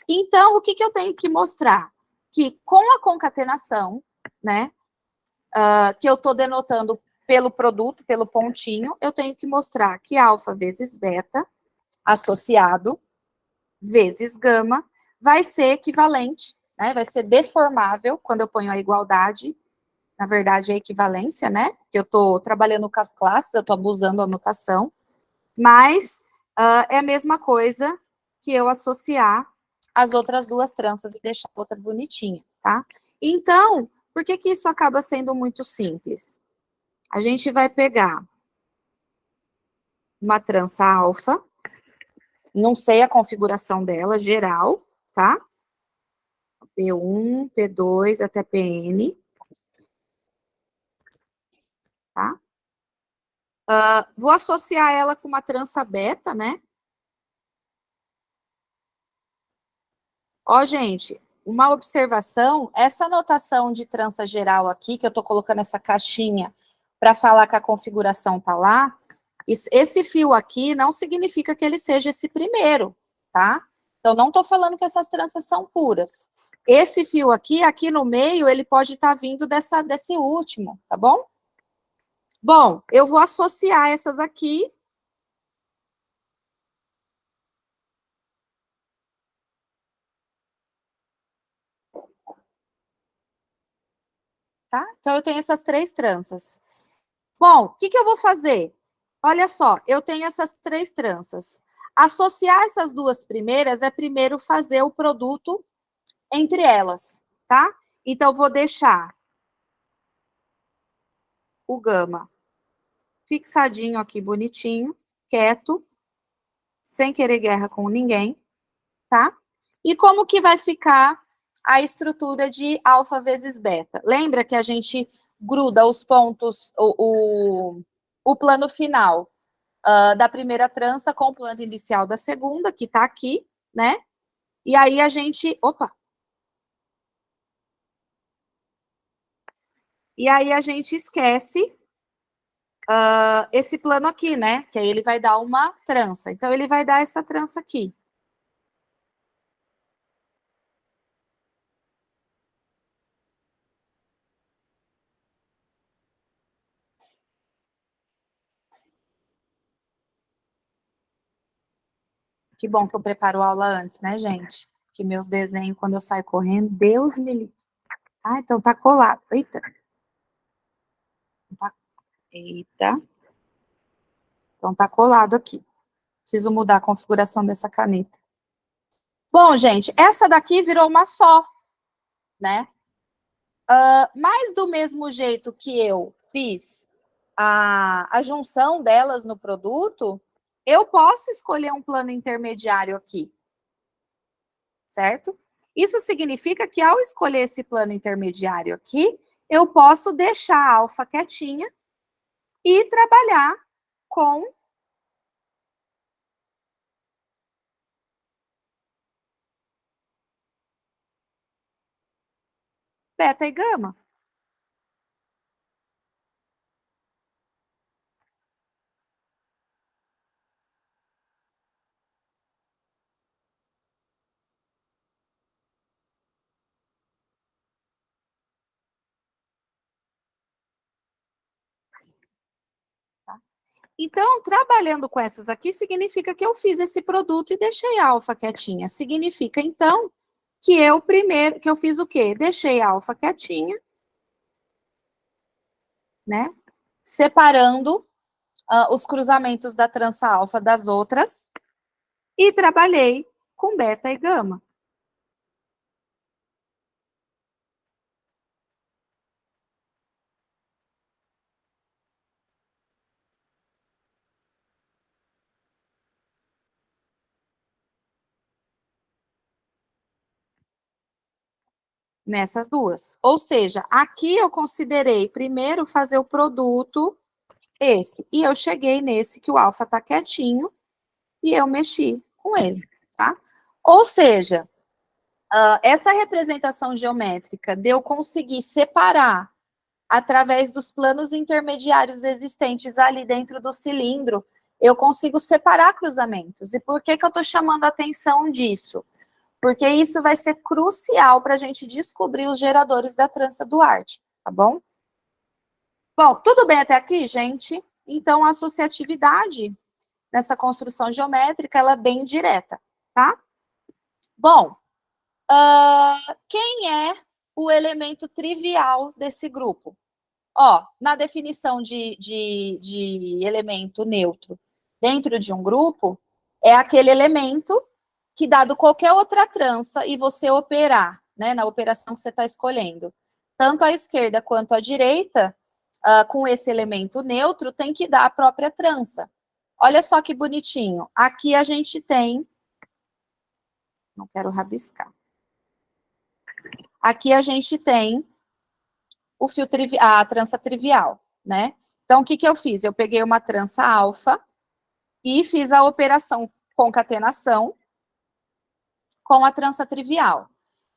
Então, o que eu tenho que mostrar? Que com a concatenação, né, que eu estou denotando pelo produto, pelo pontinho, eu tenho que mostrar que alfa vezes beta, associado, vezes gama, vai ser equivalente, né, vai ser deformável, quando eu ponho a igualdade, na verdade, é equivalência, né? Que eu estou trabalhando com as classes, eu estou abusando a notação, mas é a mesma coisa que eu associar as outras 2 tranças e deixar a outra bonitinha, tá? Então, por que isso acaba sendo muito simples? A gente vai pegar uma trança alfa, não sei a configuração dela, geral, tá? P1, P2 até Pn, tá? Vou associar ela com uma trança beta, né? Ó, gente, uma observação, essa notação de trança geral aqui, que eu tô colocando essa caixinha para falar que a configuração tá lá, esse fio aqui não significa que ele seja esse primeiro, tá? Então, não tô falando que essas tranças são puras. Esse fio aqui no meio, ele pode estar vindo desse último, tá bom? Bom, eu vou associar essas aqui. Tá? Então, eu tenho essas 3 tranças. Bom, o que, que eu vou fazer? Olha só, eu tenho essas 3 tranças. Associar essas 2 primeiras é primeiro fazer o produto entre elas, tá? Então, vou deixar o gama fixadinho aqui, bonitinho, quieto, sem querer guerra com ninguém, tá? E como que vai ficar a estrutura de alfa vezes beta? Lembra que a gente gruda os pontos, o plano final da primeira trança com o plano inicial da segunda, que tá aqui, né? E aí a gente... Opa! E aí a gente esquece esse plano aqui, né? Que aí ele vai dar uma trança. Então, ele vai dar essa trança aqui. Que bom que eu preparo aula antes, né, gente? Que meus desenhos, quando eu saio correndo, Deus me livre. Ah, então tá colado. Eita. Tá... Eita. Então tá colado aqui. Preciso mudar a configuração dessa caneta. Bom, gente, essa daqui virou uma só, né? Mas do mesmo jeito que eu fiz a junção delas no produto, eu posso escolher um plano intermediário aqui, certo? Isso significa que ao escolher esse plano intermediário aqui, eu posso deixar a alfa quietinha e trabalhar com beta e gama. Tá? Então, trabalhando com essas aqui, significa que eu fiz esse produto e deixei a alfa quietinha. Significa, então, que eu primeiro, que eu fiz o quê? Deixei a alfa quietinha, né? Separando os cruzamentos da trança alfa das outras e trabalhei com beta e gama. Nessas duas. Ou seja, aqui eu considerei primeiro fazer o produto esse. E eu cheguei nesse que o alfa tá quietinho e eu mexi com ele, tá? Ou seja, essa representação geométrica de eu conseguir separar através dos planos intermediários existentes ali dentro do cilindro, eu consigo separar cruzamentos. E por que que eu estou chamando a atenção disso? Porque isso vai ser crucial para a gente descobrir os geradores da trança Duarte, tá bom? Bom, tudo bem até aqui, gente? Então, a associatividade nessa construção geométrica, ela é bem direta, tá? Bom, quem é o elemento trivial desse grupo? Ó, na definição de elemento neutro dentro de um grupo, é aquele elemento que, dado qualquer outra trança e você operar, né, na operação que você está escolhendo, tanto a esquerda quanto a direita, com esse elemento neutro, tem que dar a própria trança. Olha só que bonitinho. Aqui a gente tem... Não quero rabiscar. Aqui a gente tem o fio a trança trivial, né? Então, o que que eu fiz? Eu peguei uma trança alfa e fiz a operação concatenação com a trança trivial.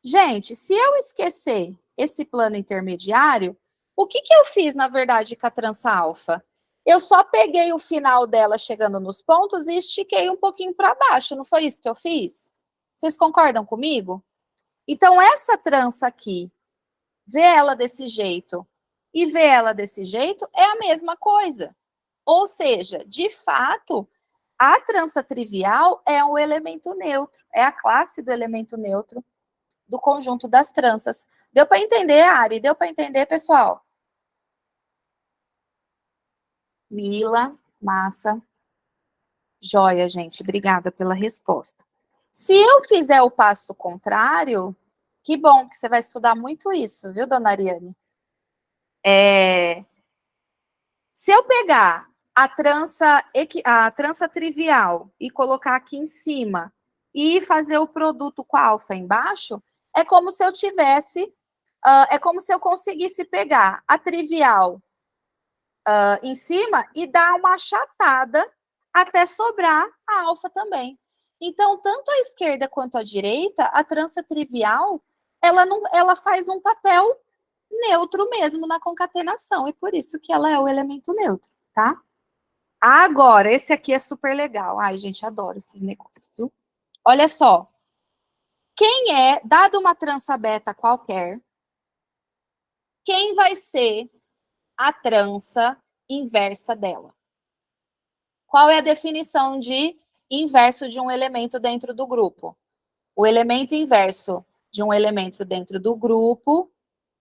Gente, se eu esquecer esse plano intermediário, o que que eu fiz, na verdade, com a trança alfa? Eu só peguei o final dela chegando nos pontos e estiquei um pouquinho para baixo, não foi isso que eu fiz? Vocês concordam comigo? Então, essa trança aqui, vê ela desse jeito, e ver ela desse jeito, é a mesma coisa. Ou seja, de fato, a trança trivial é um elemento neutro, é a classe do elemento neutro do conjunto das tranças. Deu para entender, Ari? Deu para entender, pessoal? Mila, massa. Joia, gente. Obrigada pela resposta. Se eu fizer o passo contrário, que bom, que você vai estudar muito isso, viu, dona Ariane? Se eu pegar a trança trivial e colocar aqui em cima e fazer o produto com a alfa embaixo, é como se eu tivesse, é como se eu conseguisse pegar a trivial em cima e dar uma achatada até sobrar a alfa também. Então, tanto a esquerda quanto a direita, a trança trivial, ela faz um papel neutro mesmo na concatenação, e por isso que ela é o elemento neutro, tá? Agora, esse aqui é super legal. Ai, gente, adoro esses negócios, viu? Olha só. Quem é, dado uma trança beta qualquer, quem vai ser a trança inversa dela? Qual é a definição de inverso de um elemento dentro do grupo? O elemento inverso de um elemento dentro do grupo,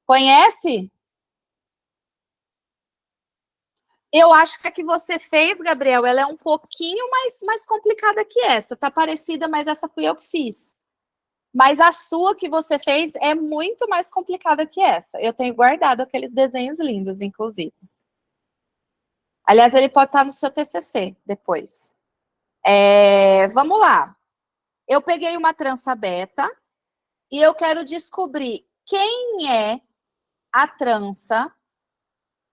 conhece? Eu acho que a que você fez, Gabriel, ela é um pouquinho mais complicada que essa. Tá parecida, mas essa fui eu que fiz. Mas a sua que você fez é muito mais complicada que essa. Eu tenho guardado aqueles desenhos lindos, inclusive. Aliás, ele pode estar no seu TCC depois. Vamos lá. Eu peguei uma trança beta e eu quero descobrir quem é a trança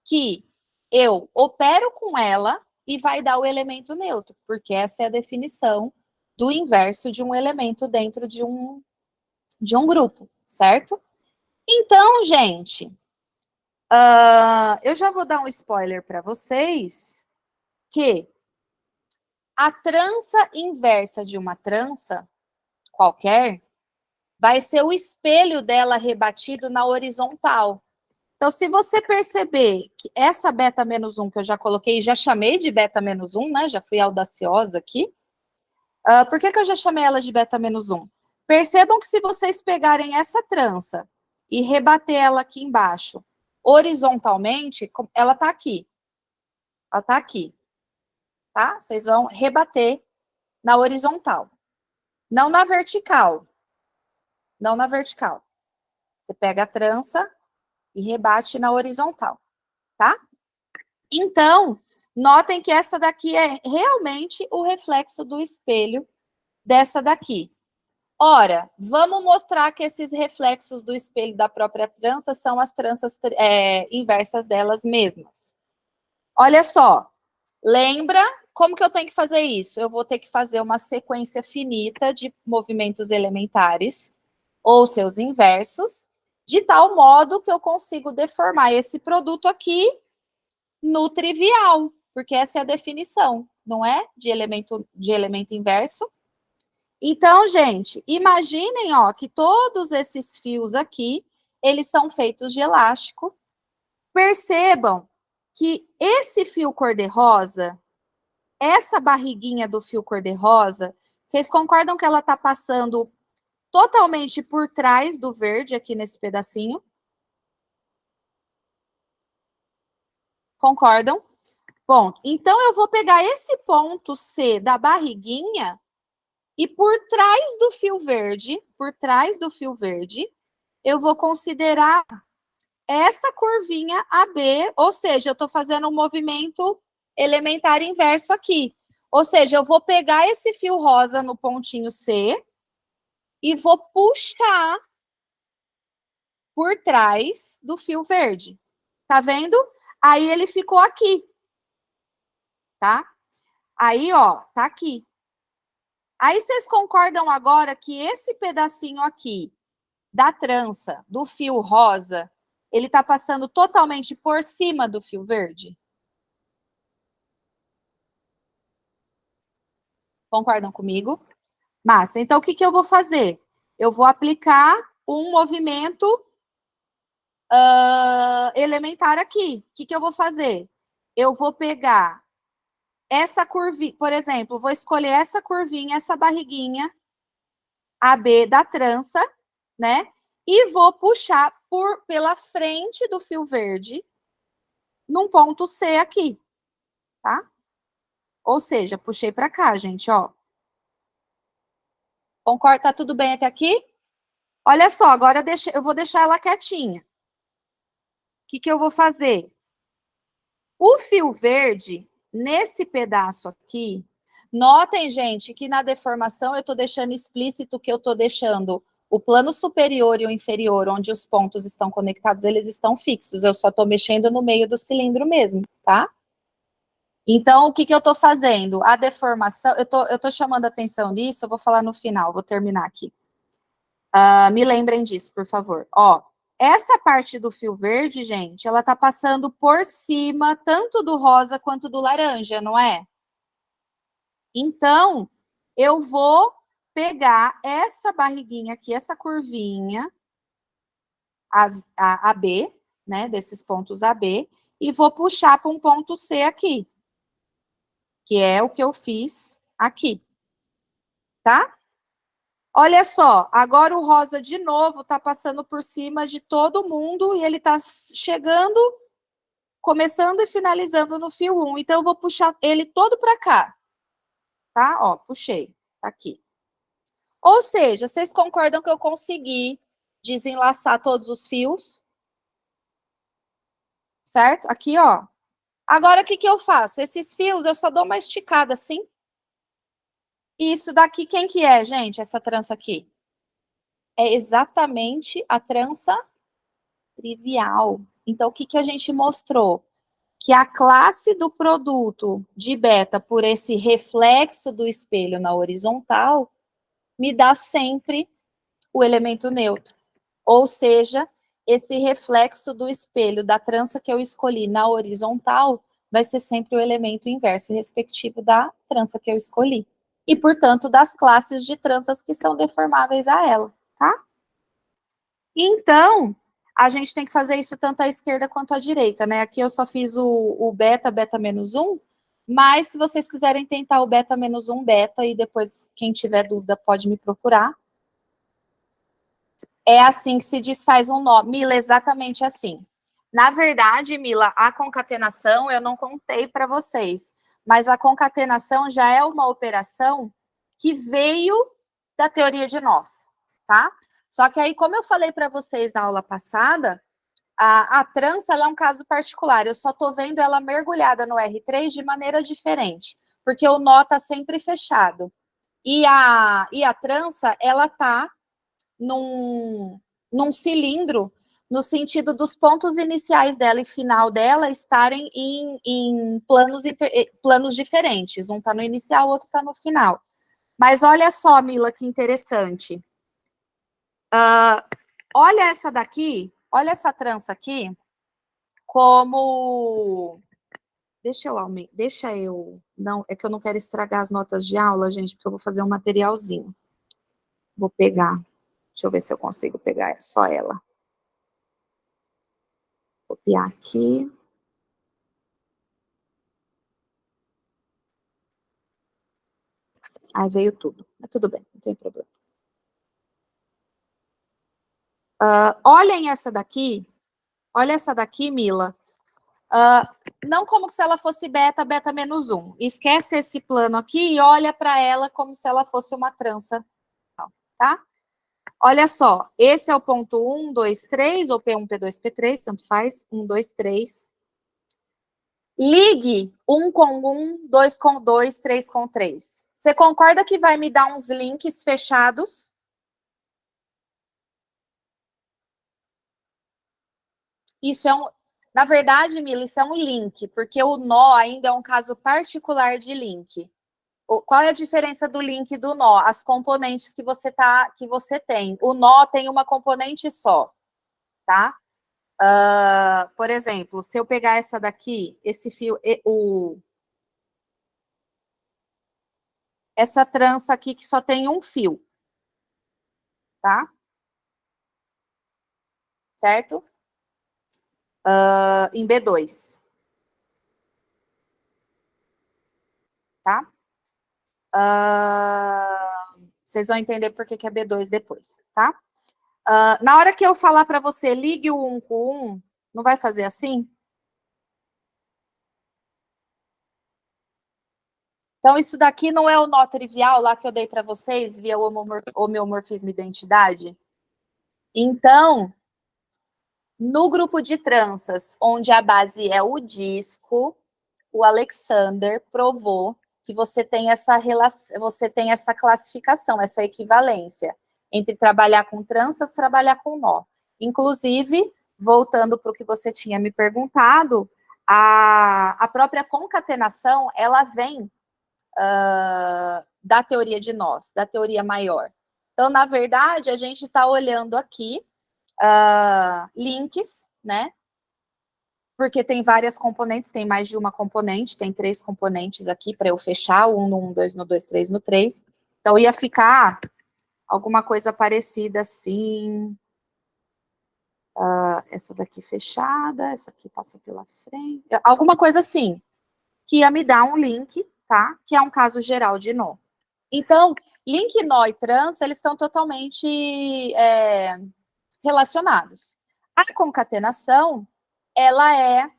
que eu opero com ela e vai dar o elemento neutro, porque essa é a definição do inverso de um elemento dentro de um grupo, certo? Então, gente, eu já vou dar um spoiler para vocês que a trança inversa de uma trança qualquer vai ser o espelho dela rebatido na horizontal. Então, se você perceber que essa beta menos 1 que eu já coloquei, já chamei de beta menos 1, né? Já fui audaciosa aqui. Por que eu já chamei ela de beta menos 1? Percebam que se vocês pegarem essa trança e rebater ela aqui embaixo, horizontalmente, ela tá aqui. Ela tá aqui. Tá? Vocês vão rebater na horizontal. Não na vertical. Não na vertical. Você pega a trança e rebate na horizontal, tá? Então, notem que essa daqui é realmente o reflexo do espelho dessa daqui. Ora, vamos mostrar que esses reflexos do espelho da própria trança são as tranças inversas delas mesmas. Olha só, lembra como que eu tenho que fazer isso? Eu vou ter que fazer uma sequência finita de movimentos elementares, ou seus inversos, de tal modo que eu consigo deformar esse produto aqui no trivial, porque essa é a definição, não é? De elemento inverso. Então, gente, imaginem, ó, que todos esses fios aqui, eles são feitos de elástico. Percebam que esse fio cor-de-rosa, essa barriguinha do fio cor-de-rosa, vocês concordam que ela está passando totalmente por trás do verde aqui nesse pedacinho? Concordam? Bom, então eu vou pegar esse ponto C da barriguinha e por trás do fio verde, eu vou considerar essa curvinha AB, ou seja, eu estou fazendo um movimento elementar inverso aqui. Ou seja, eu vou pegar esse fio rosa no pontinho C e vou puxar por trás do fio verde. Tá vendo? Aí ele ficou aqui. Tá? Aí, ó, tá aqui. Aí vocês concordam agora que esse pedacinho aqui da trança, do fio rosa, ele está passando totalmente por cima do fio verde? Concordam comigo? Massa. Então, o que eu vou fazer? Eu vou aplicar um movimento elementar aqui. O que, que eu vou fazer? Eu vou pegar essa curvinha, por exemplo, vou escolher essa curvinha, essa barriguinha AB da trança, né? E vou puxar pela frente do fio verde num ponto C aqui, tá? Ou seja, puxei para cá, gente, ó. Concorda? Tá tudo bem até aqui? Olha só, agora eu vou deixar ela quietinha. O que, que eu vou fazer? O fio verde, nesse pedaço aqui, notem, gente, que na deformação eu estou deixando explícito que eu estou deixando o plano superior e o inferior, onde os pontos estão conectados, eles estão fixos. Eu só estou mexendo no meio do cilindro mesmo, tá? Então, o que, que eu estou fazendo? A deformação, eu tô chamando atenção nisso, eu vou falar no final, vou terminar aqui. Me lembrem disso, por favor. Ó, essa parte do fio verde, gente, ela tá passando por cima tanto do rosa quanto do laranja, não é? Então, eu vou pegar essa barriguinha aqui, essa curvinha, a B, né, desses pontos AB, e vou puxar para um ponto C aqui, que é o que eu fiz aqui, tá? Olha só, agora o rosa de novo tá passando por cima de todo mundo e ele tá chegando, começando e finalizando no fio 1. Então, eu vou puxar ele todo para cá, tá? Ó, puxei, tá aqui. Ou seja, vocês concordam que eu consegui desenlaçar todos os fios? Certo? Aqui, ó. Agora, o que que eu faço? Esses fios, eu só dou uma esticada assim. E isso daqui, quem que é, gente, essa trança aqui? É exatamente a trança trivial. Então, o que que a gente mostrou? Que a classe do produto de beta, por esse reflexo do espelho na horizontal, me dá sempre o elemento neutro. Ou seja, esse reflexo do espelho da trança que eu escolhi na horizontal vai ser sempre o elemento inverso respectivo da trança que eu escolhi. E, portanto, das classes de tranças que são deformáveis a ela, tá? Então, a gente tem que fazer isso tanto à esquerda quanto à direita, né? Aqui eu só fiz o beta, beta menos 1, mas se vocês quiserem tentar o beta menos 1, beta, e depois, quem tiver dúvida, pode me procurar. É assim que se desfaz um nó. Mila, exatamente assim. Na verdade, Mila, a concatenação eu não contei para vocês, mas a concatenação já é uma operação que veio da teoria de nós, tá? Só que aí, como eu falei para vocês na aula passada, a trança ela é um caso particular. Eu só estou vendo ela mergulhada no R3 de maneira diferente, porque o nó está sempre fechado. E a trança, ela está num cilindro, no sentido dos pontos iniciais dela e final dela estarem em planos diferentes. Um está no inicial, o outro está no final. Mas olha só, Mila, que interessante. Olha essa daqui, olha essa trança aqui, como... Deixa eu... Não, é que eu não quero estragar as notas de aula, gente, porque eu vou fazer um materialzinho. Vou pegar. Deixa eu ver se eu consigo pegar só ela. Copiar aqui. Aí veio tudo. Mas tudo bem, não tem problema. Olhem essa daqui. Olha essa daqui, Mila. Não como se ela fosse beta, beta menos 1. Esquece esse plano aqui e olha para ela como se ela fosse uma trança. Tá? Olha só. Esse é o ponto 1, 2, 3, ou P1, P2, P3, tanto faz. 1, 2, 3. Ligue 1 com 1, 2 com 2, 3 com 3. Você concorda que vai me dar uns links fechados? Isso é na verdade, Mila, isso é um link, porque o nó ainda é um caso particular de link. Qual é a diferença do link e do nó? As componentes que você tem. O nó tem uma componente só, tá? Por exemplo, se eu pegar essa daqui, esse fio, essa trança aqui que só tem um fio, tá? Certo? em B2. Tá? Vocês vão entender por que é B2 depois, tá? Na hora que eu falar para você, ligue o 1 com o 1, não vai fazer assim? Então, isso daqui não é o nó trivial lá que eu dei para vocês, via o homeomorfismo e identidade? Então, no grupo de tranças, onde a base é o disco, o Alexander provou que você tem essa relação, você tem essa classificação, essa equivalência entre trabalhar com tranças, trabalhar com nó. Inclusive, voltando para o que você tinha me perguntado, a própria concatenação, ela vem da teoria de nós, da teoria maior. Então, na verdade, a gente está olhando aqui links, né? Porque tem várias componentes, tem mais de uma componente, tem 3 componentes aqui para eu fechar, o 1 no 1, 2 no 2, 3 no 3. Então, ia ficar alguma coisa parecida assim. Essa daqui fechada, essa aqui passa pela frente. Alguma coisa assim, que ia me dar um link, tá? Que é um caso geral de nó. Então, link, nó e trança, eles estão totalmente relacionados. A concatenação, ela é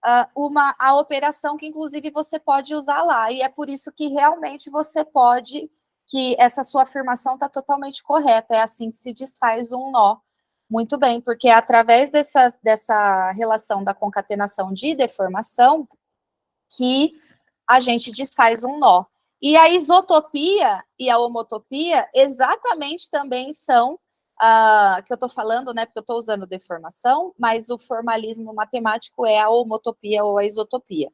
a operação que, inclusive, você pode usar lá. E é por isso que, realmente, você pode... que essa sua afirmação está totalmente correta. É assim que se desfaz um nó. Muito bem, porque é através dessa relação da concatenação de deformação que a gente desfaz um nó. E a isotopia e a homotopia exatamente também são, que eu estou falando, né, porque eu estou usando deformação, mas o formalismo matemático é a homotopia ou a isotopia.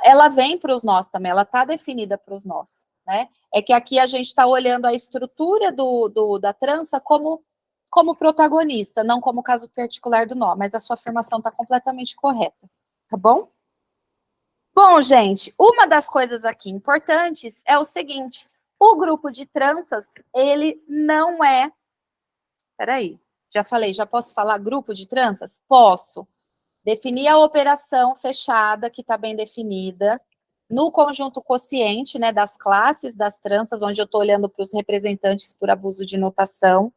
Ela vem para os nós também, ela está definida para os nós, né? É que aqui a gente está olhando a estrutura da trança como protagonista, não como caso particular do nó, mas a sua afirmação está completamente correta, tá bom? Bom, gente, uma das coisas aqui importantes é o seguinte, o grupo de tranças, ele não é... Peraí, já falei, já posso falar grupo de tranças? Posso. Definir a operação fechada, que está bem definida, no conjunto quociente, né, das classes das tranças, onde eu estou olhando para os representantes por abuso de notação.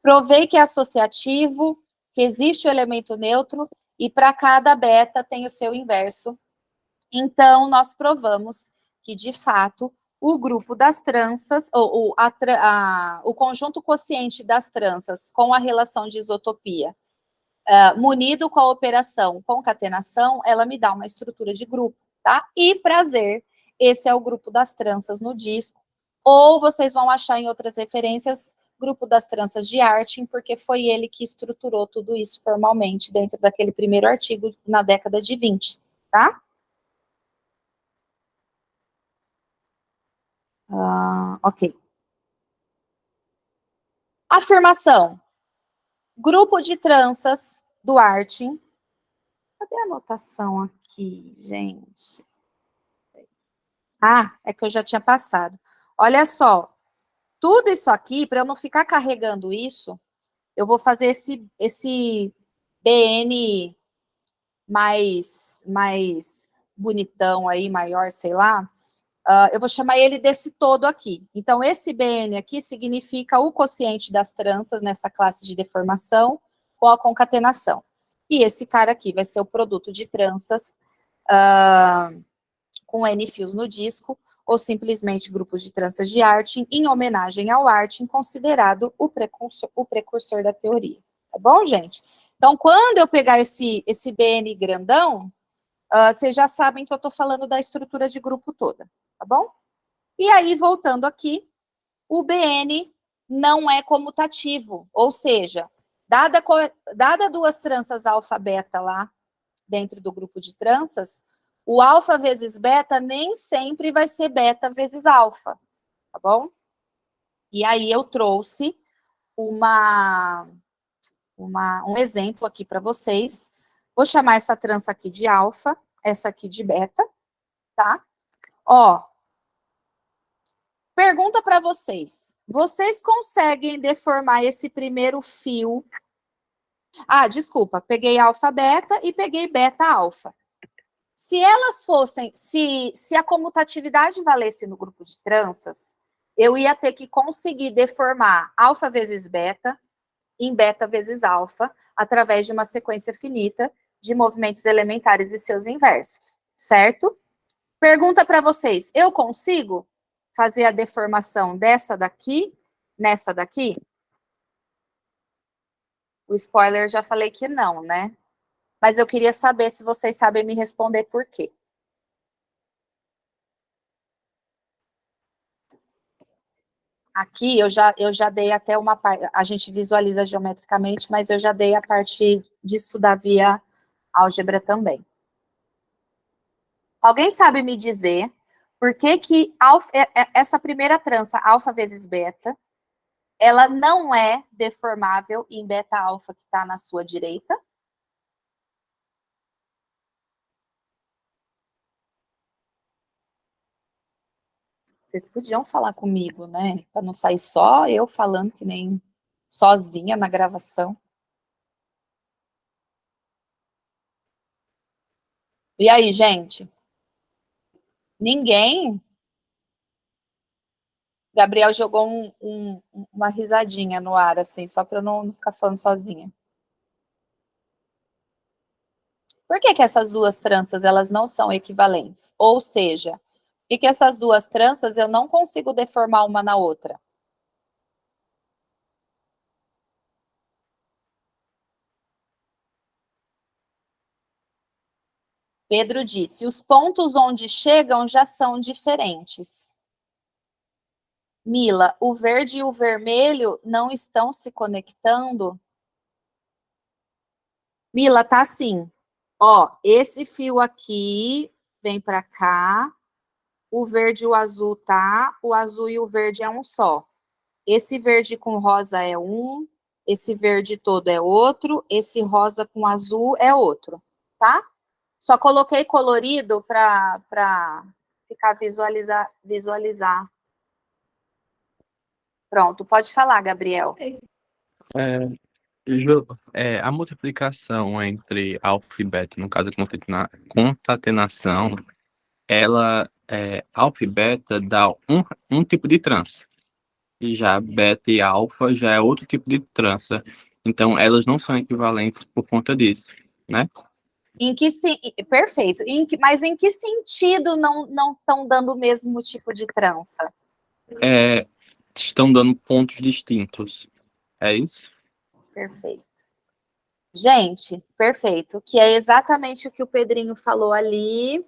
Provei que é associativo, que existe o elemento neutro, e para cada beta tem o seu inverso. Então, nós provamos que, de fato, o grupo das tranças, o conjunto quociente das tranças com a relação de isotopia, munido com a operação concatenação, ela me dá uma estrutura de grupo, tá? E prazer, esse é o grupo das tranças no disco. Ou vocês vão achar em outras referências, grupo das tranças de Artin, porque foi ele que estruturou tudo isso formalmente dentro daquele primeiro artigo na década de 20, tá? Ok. Afirmação. Grupo de tranças do Artin. Cadê a anotação aqui, gente? É que eu já tinha passado. Olha só, tudo isso aqui, para eu não ficar carregando isso, eu vou fazer esse BN mais bonitão aí, maior, sei lá. Eu vou chamar ele desse todo aqui. Então, esse BN aqui significa o quociente das tranças nessa classe de deformação com a concatenação. E esse cara aqui vai ser o produto de tranças com N fios no disco, ou simplesmente grupos de tranças de Artin, em homenagem ao Artin, considerado o precursor da teoria. Tá bom, gente? Então, quando eu pegar esse BN grandão, vocês já sabem que eu estou falando da estrutura de grupo toda, tá bom? E aí, voltando aqui, o BN não é comutativo, ou seja, dada duas tranças alfa-beta lá, dentro do grupo de tranças, o alfa vezes beta nem sempre vai ser beta vezes alfa, tá bom? E aí eu trouxe um exemplo aqui para vocês. Vou chamar essa trança aqui de alfa, essa aqui de beta, tá? Ó, pergunta para vocês. Vocês conseguem deformar esse primeiro fio Ah, desculpa, peguei alfa beta e peguei beta alfa. Se elas fossem, se a comutatividade valesse no grupo de tranças, eu ia ter que conseguir deformar alfa vezes beta em beta vezes alfa, através de uma sequência finita de movimentos elementares e seus inversos, certo? Pergunta para vocês, eu consigo fazer a deformação dessa daqui, nessa daqui? O spoiler já falei que não, né? Mas eu queria saber se vocês sabem me responder por quê. Aqui eu já dei até uma parte, a gente visualiza geometricamente, mas eu já dei a parte de estudar via álgebra também. Alguém sabe me dizer por que que essa primeira trança, alfa vezes beta, ela não é deformável em beta alfa que está na sua direita? Vocês podiam falar comigo, né? Para não sair só eu falando que nem sozinha na gravação. E aí, gente? Ninguém? Gabriel jogou uma risadinha no ar, assim, só para eu não ficar falando sozinha. Por que que essas duas tranças, elas não são equivalentes? Ou seja, por que essas duas tranças eu não consigo deformar uma na outra? Pedro disse, os pontos onde chegam já são diferentes. Mila, o verde e o vermelho não estão se conectando? Mila, tá assim. Ó, esse fio aqui vem para cá, o verde e o azul tá, o azul e o verde é um só. Esse verde com rosa é um, esse verde todo é outro, esse rosa com azul é outro, tá? Só coloquei colorido para ficar visualizar. Pronto, pode falar, Gabriel. É, a multiplicação entre alfa e beta, no caso concatenação, alfa e beta dá um tipo de trança. E já beta e alfa já é outro tipo de trança. Então, elas não são equivalentes por conta disso, né? Perfeito. Mas em que sentido não estão dando o mesmo tipo de trança? Estão dando pontos distintos. É isso? Perfeito. Gente, perfeito. Que é exatamente o que o Pedrinho falou ali.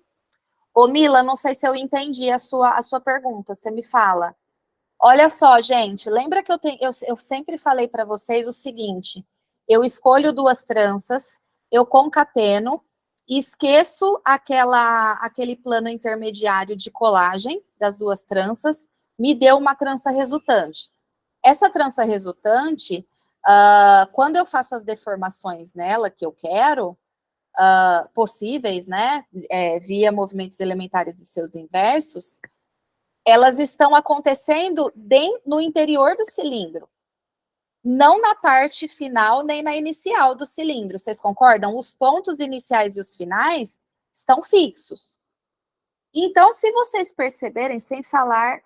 Ô, Mila, não sei se eu entendi a sua pergunta. Você me fala. Olha só, gente, lembra que eu sempre falei para vocês o seguinte: eu escolho duas tranças, eu concateno, esqueço aquele plano intermediário de colagem das duas tranças, me deu uma trança resultante. Essa trança resultante, quando eu faço as deformações nela que eu quero, possíveis, né, via movimentos elementares e seus inversos, elas estão acontecendo no interior do cilindro, não na parte final nem na inicial do cilindro. Vocês concordam? Os pontos iniciais e os finais estão fixos. Então, se vocês perceberem, sem falar,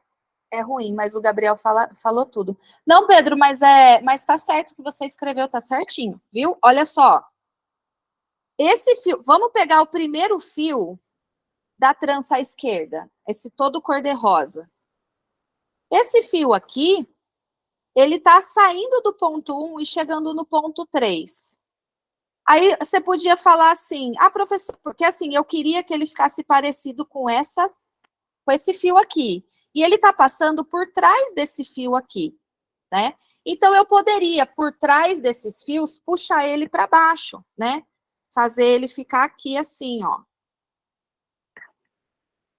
é ruim, mas o Gabriel falou tudo. Não, Pedro, mas tá certo o que você escreveu, tá certinho, viu? Olha só. Esse fio, vamos pegar o primeiro fio da trança à esquerda, esse todo cor-de-rosa. Esse fio aqui, ele está saindo do ponto 1 e chegando no ponto 3. Aí você podia falar assim, professor, porque assim, eu queria que ele ficasse parecido com esse fio aqui. E ele está passando por trás desse fio aqui, né? Então, eu poderia, por trás desses fios, puxar ele para baixo, né? Fazer ele ficar aqui assim, ó.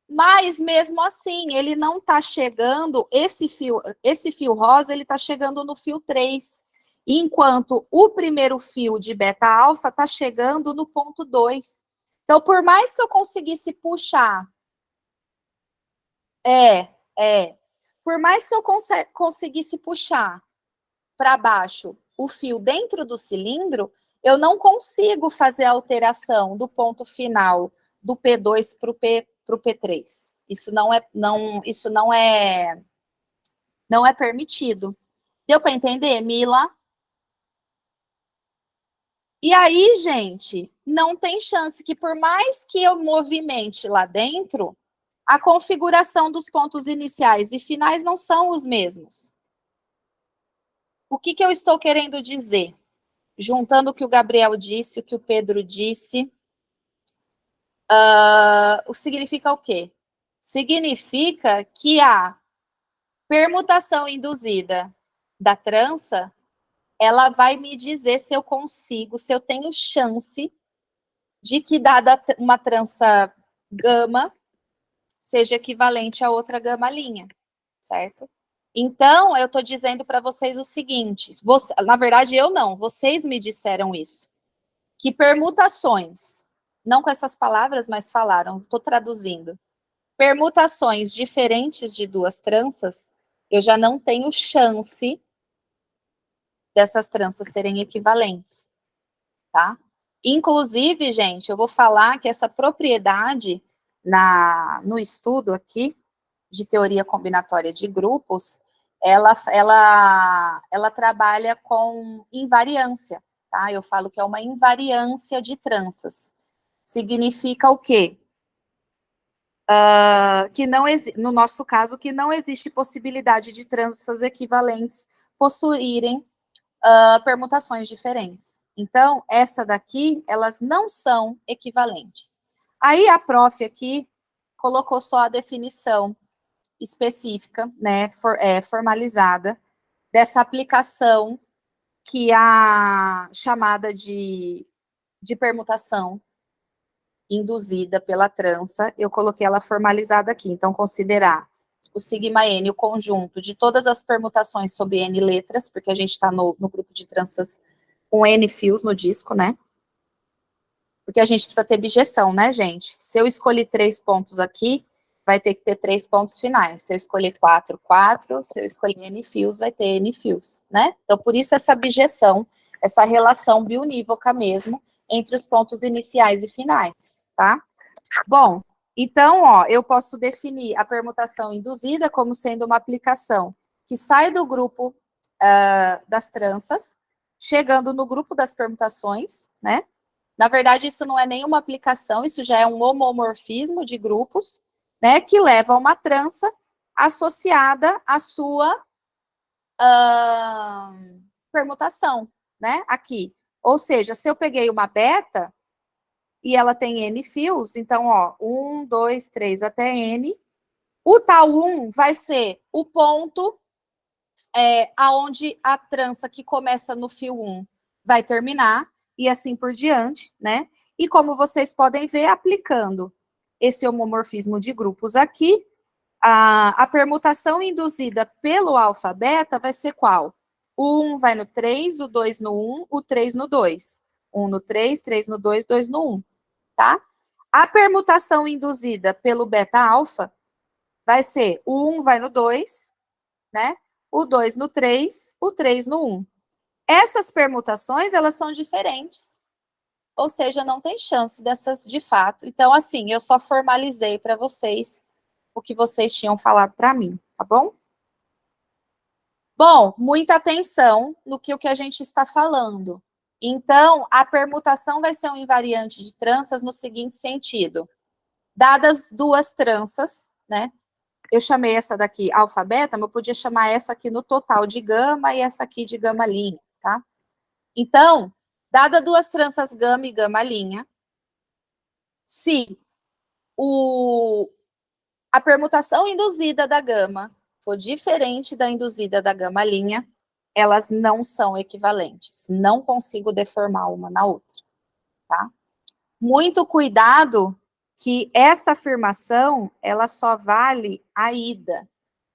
Mas, mesmo assim, ele não está chegando, esse fio rosa, ele está chegando no fio 3, enquanto o primeiro fio de beta-alfa está chegando no ponto 2. Então, por mais que eu conseguisse puxar, por mais que eu conseguisse puxar para baixo o fio dentro do cilindro, eu não consigo fazer a alteração do ponto final do P2 para o P3. Isso não é permitido. Deu para entender, Mila? E aí, gente, não tem chance que por mais que eu movimente lá dentro, a configuração dos pontos iniciais e finais não são os mesmos. O que eu estou querendo dizer? Juntando o que o Gabriel disse, o que o Pedro disse, significa o quê? Significa que a permutação induzida da trança, ela vai me dizer se eu consigo, se eu tenho chance de que dada uma trança gama seja equivalente a outra gama linha, certo? Então, eu estou dizendo para vocês o seguinte, na verdade eu não, vocês me disseram isso, que permutações, não com essas palavras, mas falaram, estou traduzindo, permutações diferentes de duas tranças, eu já não tenho chance dessas tranças serem equivalentes, tá? Inclusive, gente, eu vou falar que essa propriedade no estudo aqui de teoria combinatória de grupos, ela trabalha com invariância, tá? Eu falo que é uma invariância de tranças. Significa o quê? Que não no nosso caso, que não existe possibilidade de tranças equivalentes possuírem permutações diferentes. Então, essa daqui, elas não são equivalentes. Aí a prof aqui colocou só a definição específica, né, formalizada, dessa aplicação que a chamada de permutação induzida pela trança, eu coloquei ela formalizada aqui. Então, considerar o sigma n, o conjunto de todas as permutações sob n letras, porque a gente está no grupo de tranças com n fios no disco, né? Porque a gente precisa ter bijeção, né, gente? Se eu escolher 3 pontos aqui, vai ter que ter 3 pontos finais. Se eu escolher 4, 4. Se eu escolher n fios, vai ter n fios, né? Então, por isso essa bijeção, essa relação biunívoca mesmo, entre os pontos iniciais e finais, tá? Bom, então, ó, eu posso definir a permutação induzida como sendo uma aplicação que sai do grupo das tranças, chegando no grupo das permutações, né? Na verdade, isso não é nenhuma aplicação, isso já é um homomorfismo de grupos, né, que leva a uma trança associada à sua permutação, né, aqui. Ou seja, se eu peguei uma beta e ela tem n fios, então, ó, 1, 2, 3 até n, o tal 1 vai ser o ponto aonde a trança que começa no fio 1 vai terminar, e assim por diante, né? E como vocês podem ver, aplicando esse homomorfismo de grupos aqui, a permutação induzida pelo alfa-beta vai ser qual? O 1 vai no 3, o 2 no 1, o 3 no 2. 1 no 3, 3 no 2, 2 no 1, tá? A permutação induzida pelo beta-alfa vai ser o 1 vai no 2, né? O 2 no 3, o 3 no 1. Essas permutações, elas são diferentes. Ou seja, não tem chance dessas de fato. Então, assim, eu só formalizei para vocês o que vocês tinham falado para mim, tá bom? Bom, muita atenção no que o que a gente está falando. Então, a permutação vai ser um invariante de tranças no seguinte sentido. Dadas duas tranças, né? Eu chamei essa daqui alfa-beta, mas eu podia chamar essa aqui no total de gama e essa aqui de gama linha, tá? Então, dada duas tranças gama e gama linha, se a permutação induzida da gama for diferente da induzida da gama linha, elas não são equivalentes. Não consigo deformar uma na outra, tá? Muito cuidado que essa afirmação, ela só vale a ida.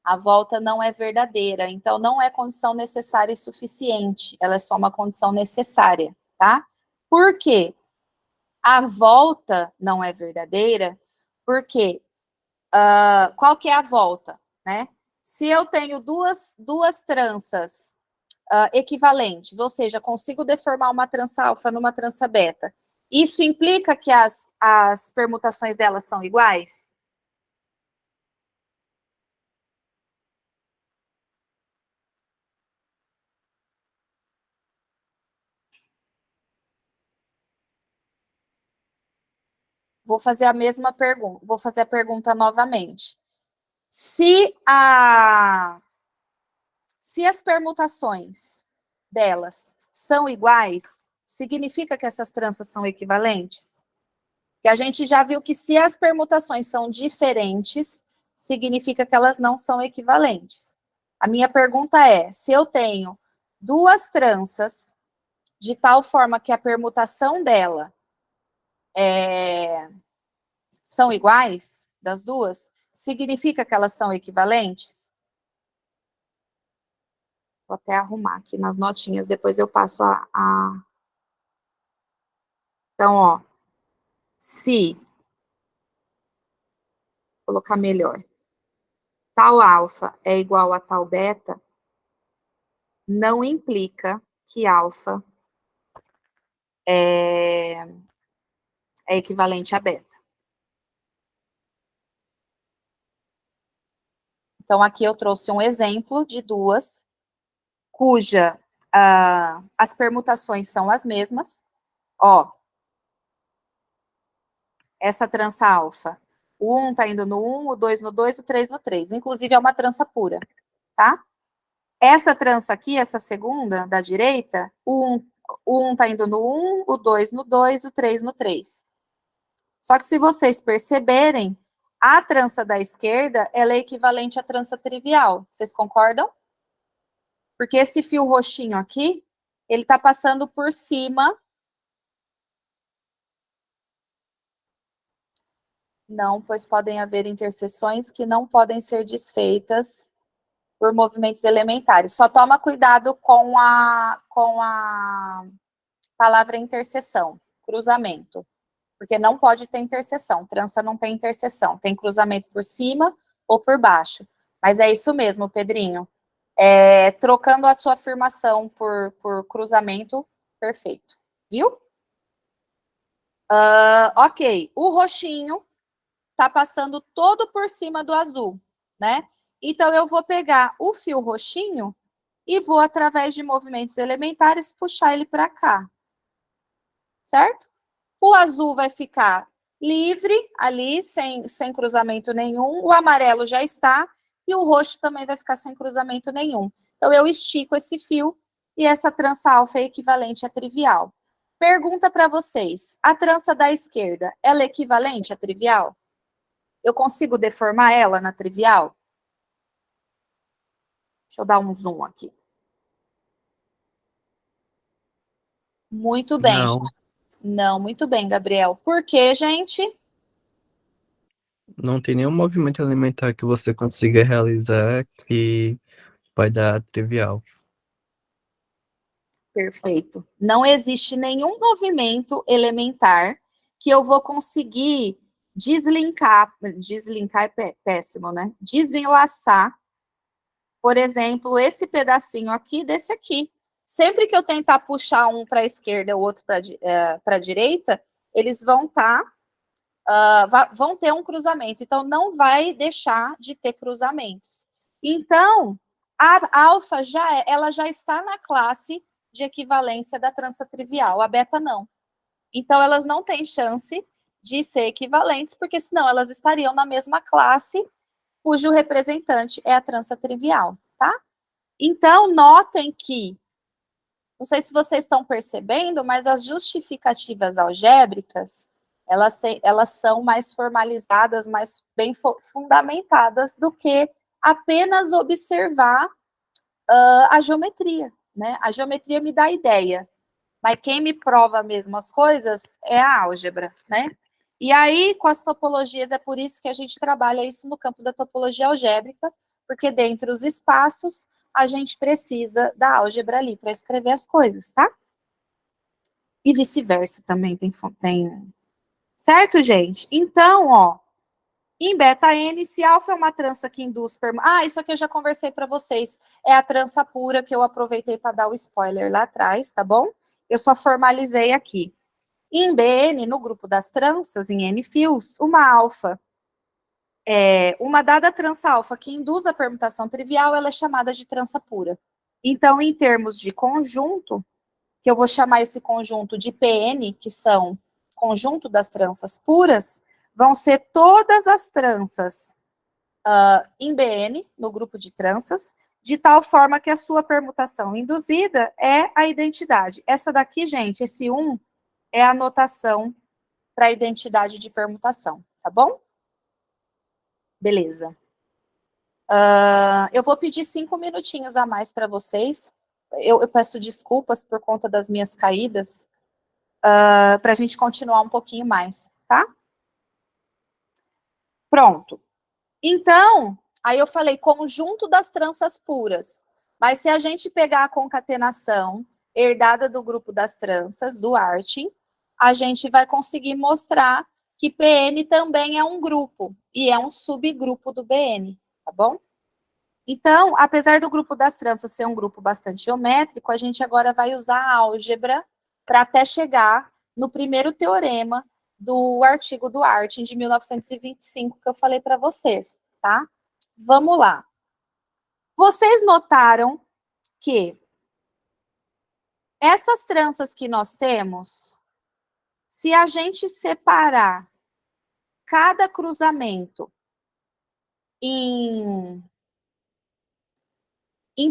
A volta não é verdadeira, então não é condição necessária e suficiente, ela é só uma condição necessária, tá? Por quê? A volta não é verdadeira, porque qual que é a volta, né? Se eu tenho duas tranças equivalentes, ou seja, consigo deformar uma trança alfa numa trança beta, isso implica que as permutações delas são iguais? Vou fazer a mesma pergunta, vou fazer a pergunta novamente. Se as permutações delas são iguais, significa que essas tranças são equivalentes? Que a gente já viu que se as permutações são diferentes, significa que elas não são equivalentes. A minha pergunta é, se eu tenho duas tranças de tal forma que a permutação dela são iguais, das duas, significa que elas são equivalentes? Vou até arrumar aqui nas notinhas, depois eu passo Então, ó, se, vou colocar melhor, tal alfa é igual a tal beta, não implica que alfa é equivalente a beta. Então, aqui eu trouxe um exemplo de duas, cuja as permutações são as mesmas. Ó, essa trança alfa, o 1 está indo no 1, o 2 no 2, o 3 no 3. Inclusive, é uma trança pura, tá? Essa trança aqui, essa segunda, da direita, o 1 está indo no 1, o 2 no 2, o 3 no 3. Só que se vocês perceberem, a trança da esquerda, ela é equivalente à trança trivial. Vocês concordam? Porque esse fio roxinho aqui, ele está passando por cima. Não, pois podem haver interseções que não podem ser desfeitas por movimentos elementares. Só toma cuidado com a palavra interseção, cruzamento. Porque não pode ter interseção. Trança não tem interseção. Tem cruzamento por cima ou por baixo. Mas é isso mesmo, Pedrinho. Trocando a sua afirmação por cruzamento, perfeito. Viu? Ok. O roxinho está passando todo por cima do azul, né? Então, eu vou pegar o fio roxinho e vou, através de movimentos elementares, puxar ele para cá. Certo? O azul vai ficar livre ali, sem cruzamento nenhum. O amarelo já está. E o roxo também vai ficar sem cruzamento nenhum. Então, eu estico esse fio e essa trança alfa é equivalente à trivial. Pergunta para vocês, a trança da esquerda, ela é equivalente à trivial? Eu consigo deformar ela na trivial? Deixa eu dar um zoom aqui. Muito bem. Não, Não, muito bem, Gabriel. Por quê, gente? não tem nenhum movimento elementar que você consiga realizar que vai dar trivial. Perfeito. Não existe nenhum movimento elementar que eu vou conseguir deslinkar é péssimo, né? Desenlaçar, por exemplo, esse pedacinho aqui desse aqui. Sempre que eu tentar puxar um para a esquerda e o outro para a direita, eles vão vão ter um cruzamento. Então, não vai deixar de ter cruzamentos. Então, a alfa ela já está na classe de equivalência da trança trivial, a beta não. Então, elas não têm chance de ser equivalentes, porque senão elas estariam na mesma classe, cujo representante é a trança trivial, tá? Então, notem que, não sei se vocês estão percebendo, mas as justificativas algébricas, elas são mais formalizadas, mais bem fundamentadas do que apenas observar a geometria, né? A geometria me dá a ideia, mas quem me prova mesmo as coisas é a álgebra, né? E aí, com as topologias, é por isso que a gente trabalha isso no campo da topologia algébrica, porque dentro dos espaços, a gente precisa da álgebra ali para escrever as coisas, tá? E vice-versa também tem. Certo, gente? Então, ó, Em beta N, se alfa é uma trança que induz... isso aqui eu já conversei para vocês. É a trança pura que eu aproveitei para dar o spoiler lá atrás, tá bom? Eu só formalizei aqui. Em BN, no grupo das tranças, em N fios, uma alfa, uma dada trança alfa que induz a permutação trivial, ela é chamada de trança pura. Então, em termos de conjunto, que eu vou chamar esse conjunto de PN, que são conjunto das tranças puras, vão ser todas as tranças em BN, no grupo de tranças, de tal forma que a sua permutação induzida é a identidade. Essa daqui, gente, esse 1 é a notação para a identidade de permutação, tá bom? Beleza. Eu vou pedir 5 minutinhos a mais para vocês. Eu peço desculpas por conta das minhas caídas, para a gente continuar um pouquinho mais, tá? Pronto. Então, aí eu falei conjunto das tranças puras. Mas se a gente pegar a concatenação herdada do grupo das tranças, do Artin, a gente vai conseguir mostrar que PN também é um grupo, e é um subgrupo do BN, tá bom? Então, apesar do grupo das tranças ser um grupo bastante geométrico, a gente agora vai usar a álgebra para até chegar no primeiro teorema do artigo do Artin de 1925 que eu falei para vocês, tá? Vamos lá. Vocês notaram que essas tranças que nós temos, se a gente separar cada cruzamento em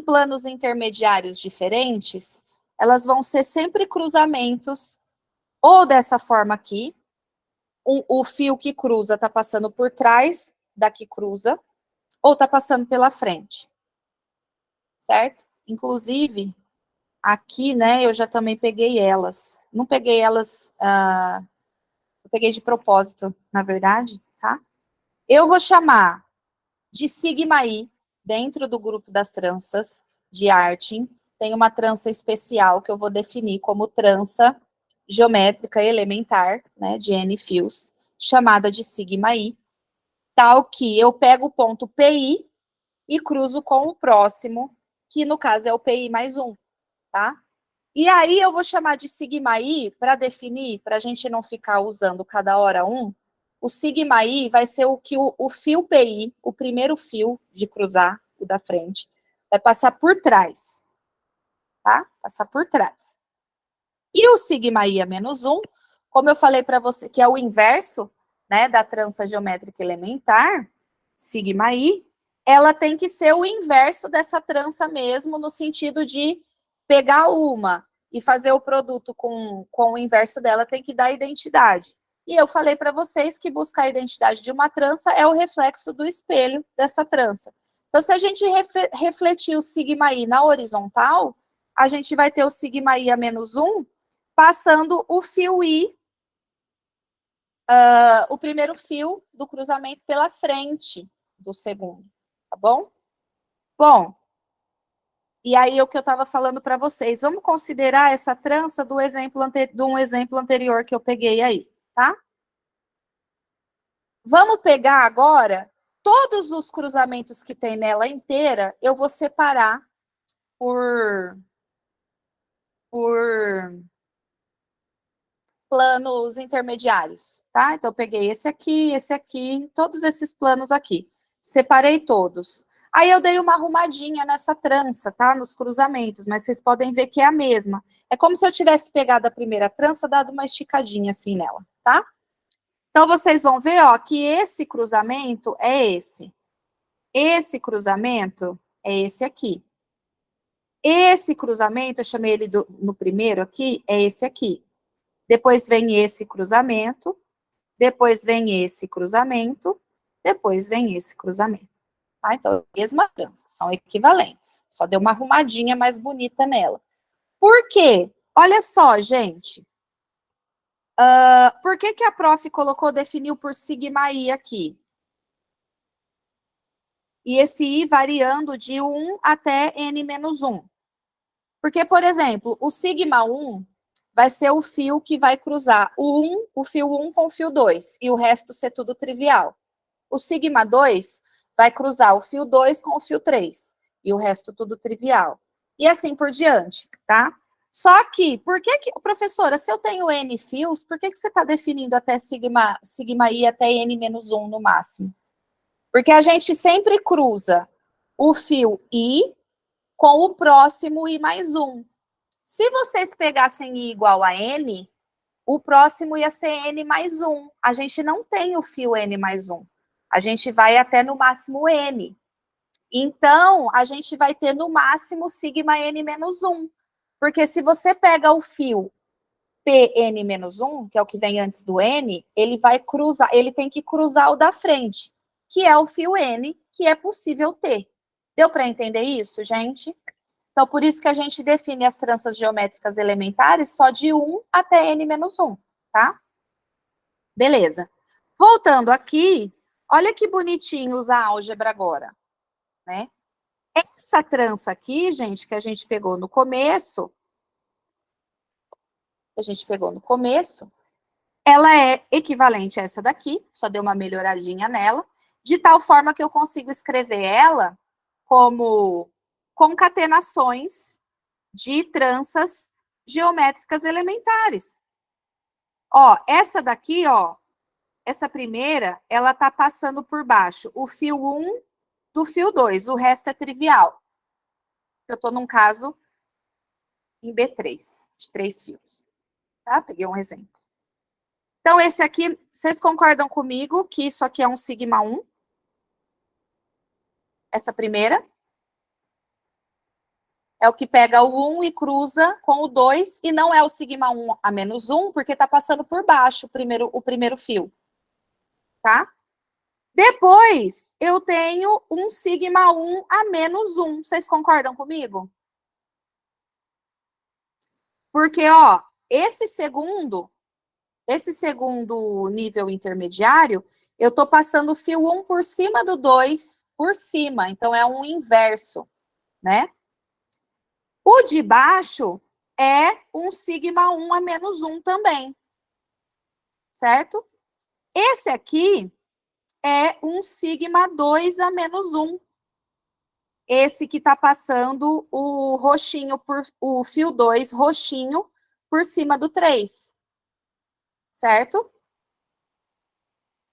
planos intermediários diferentes, elas vão ser sempre cruzamentos, ou dessa forma aqui, o fio que cruza está passando por trás da que cruza, ou está passando pela frente, certo? Inclusive, aqui, né, eu já também peguei elas. Não peguei elas, eu peguei de propósito, na verdade, tá? Eu vou chamar de sigma I, dentro do grupo das tranças de Artin, tem uma trança especial que eu vou definir como trança geométrica elementar, né, de N fios, chamada de sigma I, tal que eu pego o ponto PI e cruzo com o próximo, que no caso é o PI mais 1, tá? E aí eu vou chamar de sigma I para definir, para a gente não ficar usando cada hora um, o sigma I vai ser o que o fio PI, o primeiro fio de cruzar, o da frente, vai passar por trás, tá? Passar por trás. E o sigma I a menos 1, como eu falei para você, que é o inverso, né, da trança geométrica elementar, sigma I, ela tem que ser o inverso dessa trança mesmo, no sentido de pegar uma e fazer o produto com o inverso dela, tem que dar identidade. E eu falei para vocês que buscar a identidade de uma trança é o reflexo do espelho dessa trança. Então, se a gente refletir o sigma I na horizontal, a gente vai ter o sigma I a menos 1, passando o fio I, o primeiro fio do cruzamento pela frente do segundo, tá bom? Bom, e aí o que eu estava falando para vocês, vamos considerar essa trança do de um exemplo anterior que eu peguei aí, tá? Vamos pegar agora todos os cruzamentos que tem nela inteira, eu vou separar por planos intermediários, tá? Então, eu peguei esse aqui, todos esses planos aqui. Separei todos. Aí, eu dei uma arrumadinha nessa trança, tá? Nos cruzamentos, mas vocês podem ver que é a mesma. É como se eu tivesse pegado a primeira trança, dado uma esticadinha assim nela, tá? Então, vocês vão ver, ó, que esse cruzamento é esse. Esse cruzamento é esse aqui. Esse cruzamento, eu chamei ele no primeiro aqui, é esse aqui. Depois vem esse cruzamento, depois vem esse cruzamento, depois vem esse cruzamento. Tá? Então, mesma trança, são equivalentes. Só deu uma arrumadinha mais bonita nela. Por quê? Olha só, gente. Por que a prof definiu por sigma I aqui? E esse I variando de 1 até N menos 1. Porque, por exemplo, o sigma 1 vai ser o fio que vai cruzar o fio 1 com o fio 2, e o resto ser tudo trivial. O sigma 2 vai cruzar o fio 2 com o fio 3. E o resto tudo trivial. E assim por diante, tá? Só que, professora, se eu tenho N fios, por que você está definindo até sigma I até N-1 no máximo? Porque a gente sempre cruza o fio I com o próximo I mais 1. Se vocês pegassem I igual a N, o próximo ia ser N mais 1. A gente não tem o fio N mais 1. A gente vai até no máximo N. Então, a gente vai ter no máximo sigma N menos 1. Porque se você pega o fio PN menos 1, que é o que vem antes do N, ele vai cruzar, ele tem que cruzar o da frente, que é o fio N, que é possível ter. Deu para entender isso, gente? Então, por isso que a gente define as tranças geométricas elementares só de 1 até N menos 1, tá? Beleza. Voltando aqui, olha que bonitinho usar álgebra agora, né? Essa trança aqui, gente, que a gente pegou no começo, ela é equivalente a essa daqui, só deu uma melhoradinha nela, de tal forma que eu consigo escrever ela como concatenações de tranças geométricas elementares. Ó, essa daqui, ó, essa primeira, ela tá passando por baixo o fio 1 do fio 2, o resto é trivial. Eu tô num caso em B3, de 3 fios, tá? Peguei um exemplo. Então, esse aqui, vocês concordam comigo que isso aqui é um sigma 1? Essa primeira? É o que pega o 1 e cruza com o 2, e não é o sigma 1 a menos 1, porque está passando por baixo o primeiro fio. Tá? Depois, eu tenho um sigma 1 a menos 1. Vocês concordam comigo? Porque, ó, esse segundo nível intermediário, eu estou passando o fio 1 por cima do 2, por cima. Então, é um inverso, né? O de baixo é um sigma 1 a menos 1 também, certo? Esse aqui é um sigma 2 a menos 1. Esse que está passando o roxinho, o fio 2 roxinho por cima do 3, certo?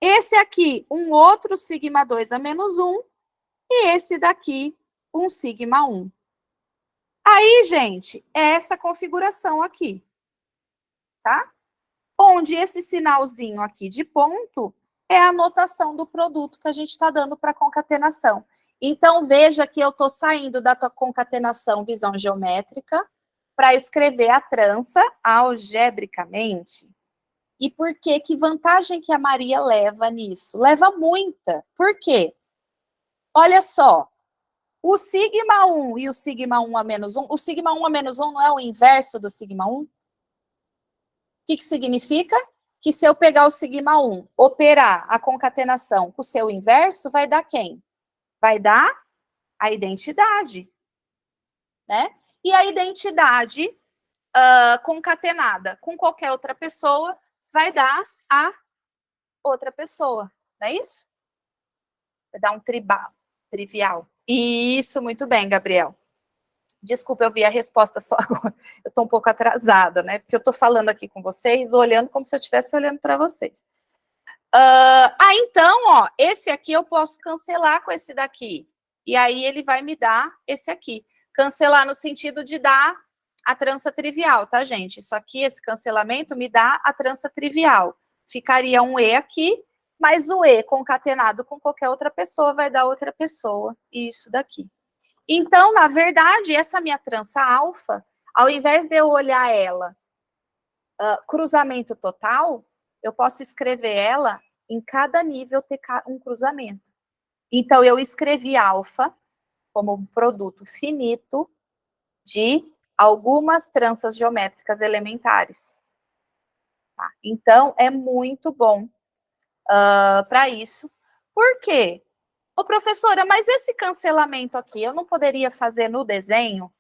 Esse aqui, um outro sigma 2 a menos 1, e esse daqui, um sigma 1. Aí, gente, é essa configuração aqui, tá? Onde esse sinalzinho aqui de ponto é a notação do produto que a gente está dando para concatenação. Então, veja que eu estou saindo da tua concatenação visão geométrica para escrever a trança algebricamente. E por que? Que vantagem que a Maria leva nisso? Leva muita. Por quê? Olha só, o sigma 1 e o sigma 1 a menos 1, o sigma 1 a menos 1 não é o inverso do sigma 1? O que significa? Que se eu pegar o sigma 1, operar a concatenação com o seu inverso, vai dar quem? Vai dar a identidade, né? E a identidade concatenada com qualquer outra pessoa vai dar a outra pessoa, não é isso? Vai dar um trivial. Isso, muito bem, Gabriel. Desculpa, eu vi a resposta só agora. Eu estou um pouco atrasada, né? Porque eu estou falando aqui com vocês, olhando como se eu estivesse olhando para vocês. Então, ó, esse aqui eu posso cancelar com esse daqui. E aí ele vai me dar esse aqui. Cancelar no sentido de dar a trança trivial, tá, gente? Isso aqui, esse cancelamento, me dá a trança trivial. Ficaria um E aqui, mas o E concatenado com qualquer outra pessoa vai dar outra pessoa. Isso daqui. Então, na verdade, essa minha trança alfa, ao invés de eu olhar ela cruzamento total, eu posso escrever ela em cada nível ter um cruzamento. Então, eu escrevi alfa como um produto finito de algumas tranças geométricas elementares. Tá? Então, é muito bom para isso. Por quê? Ô, professora, mas esse cancelamento aqui, eu não poderia fazer no desenho?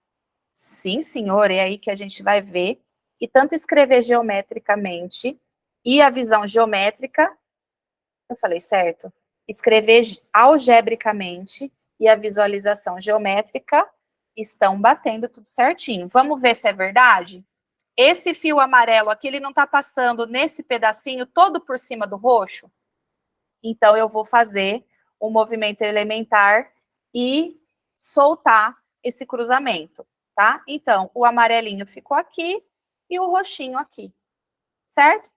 Sim, senhor, é aí que a gente vai ver que tanto escrever geometricamente e a visão geométrica, eu falei certo? escrever algebricamente e a visualização geométrica estão batendo tudo certinho. Vamos ver se é verdade? Esse fio amarelo aqui, ele não está passando nesse pedacinho todo por cima do roxo? Então, eu vou fazer um movimento elementar e soltar esse cruzamento, tá? Então, o amarelinho ficou aqui e o roxinho aqui, certo?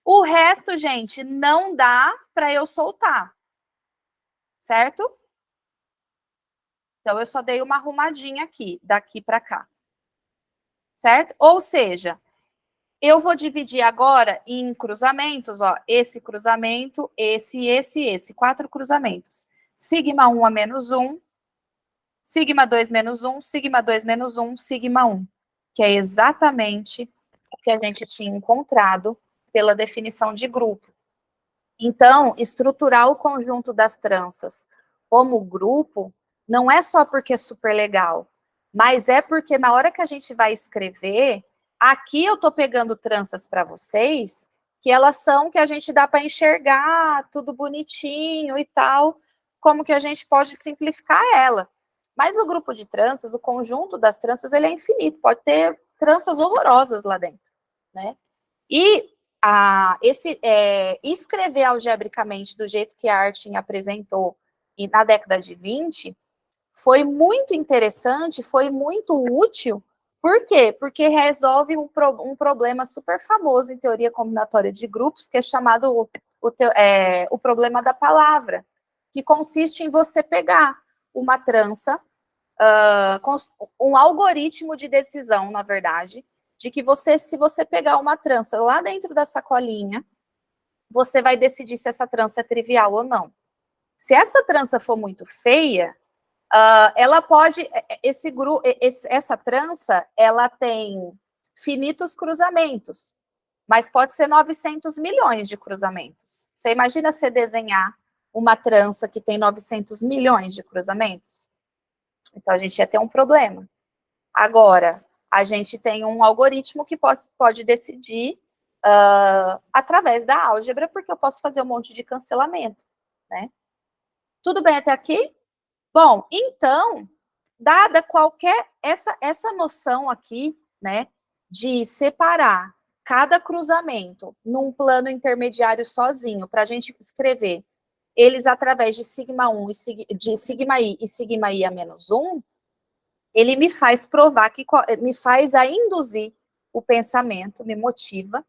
O resto, gente, não dá para eu soltar, certo? Então, eu só dei uma arrumadinha aqui, daqui para cá, certo? Ou seja, eu vou dividir agora em cruzamentos, ó, esse cruzamento, esse, 4 cruzamentos. Sigma 1 a menos 1, sigma 2 menos 1, sigma 2 menos 1, sigma 1, que é exatamente o que a gente tinha encontrado pela definição de grupo. Então, estruturar o conjunto das tranças como grupo não é só porque é super legal, mas é porque na hora que a gente vai escrever, aqui eu estou pegando tranças para vocês, que elas são que a gente dá para enxergar, tudo bonitinho e tal, como que a gente pode simplificar ela. Mas o grupo de tranças, o conjunto das tranças, ele é infinito, pode ter tranças horrorosas lá dentro, né? E escrever algebricamente do jeito que a Artin apresentou na década de 20 foi muito interessante, foi muito útil. Por quê? Porque resolve um problema super famoso em teoria combinatória de grupos, que é chamado o problema da palavra, que consiste em você pegar uma trança, um algoritmo de decisão, na verdade, de que se você pegar uma trança lá dentro da sacolinha, você vai decidir se essa trança é trivial ou não. Se essa trança for muito feia, ela pode, essa trança, ela tem finitos cruzamentos, mas pode ser 900 milhões de cruzamentos. Você imagina você desenhar uma trança que tem 900 milhões de cruzamentos? Então, a gente ia ter um problema. Agora, a gente tem um algoritmo que pode decidir através da álgebra, porque eu posso fazer um monte de cancelamento, né? Tudo bem até aqui? Bom, então, dada essa noção aqui, né, de separar cada cruzamento num plano intermediário sozinho, para a gente escrever eles através de sigma 1 de sigma i e sigma i a menos 1, ele me faz provar me faz induzir o pensamento, me motiva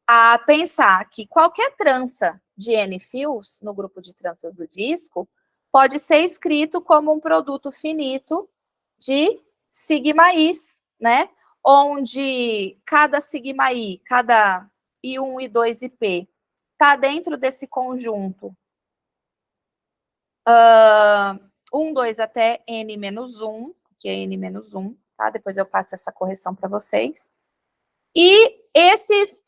a pensar que qualquer trança de N fios, no grupo de tranças do disco, pode ser escrito como um produto finito de sigma i's, né? Onde cada sigma i, cada I1, I2 e P, está dentro desse conjunto 1, 2 até N menos 1, que é N menos 1, tá? Depois eu passo essa correção para vocês. E esses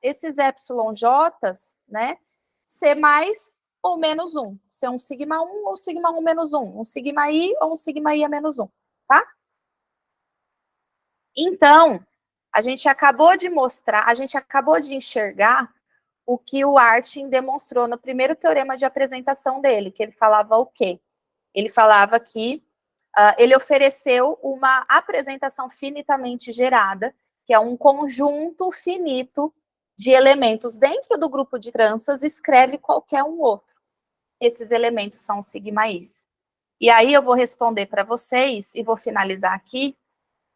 epsilon-jotas, né, ser mais ou menos 1, ser um sigma 1 ou sigma 1 menos 1, um sigma i ou um sigma i a menos 1, tá? Então, a gente acabou de mostrar, a gente acabou de enxergar o que o Artin demonstrou no primeiro teorema de apresentação dele, que ele falava o quê? Ele falava que ele ofereceu uma apresentação finitamente gerada, que é um conjunto finito de elementos dentro do grupo de tranças, escreve qualquer um outro. Esses elementos são sigma i's. E aí eu vou responder para vocês, e vou finalizar aqui,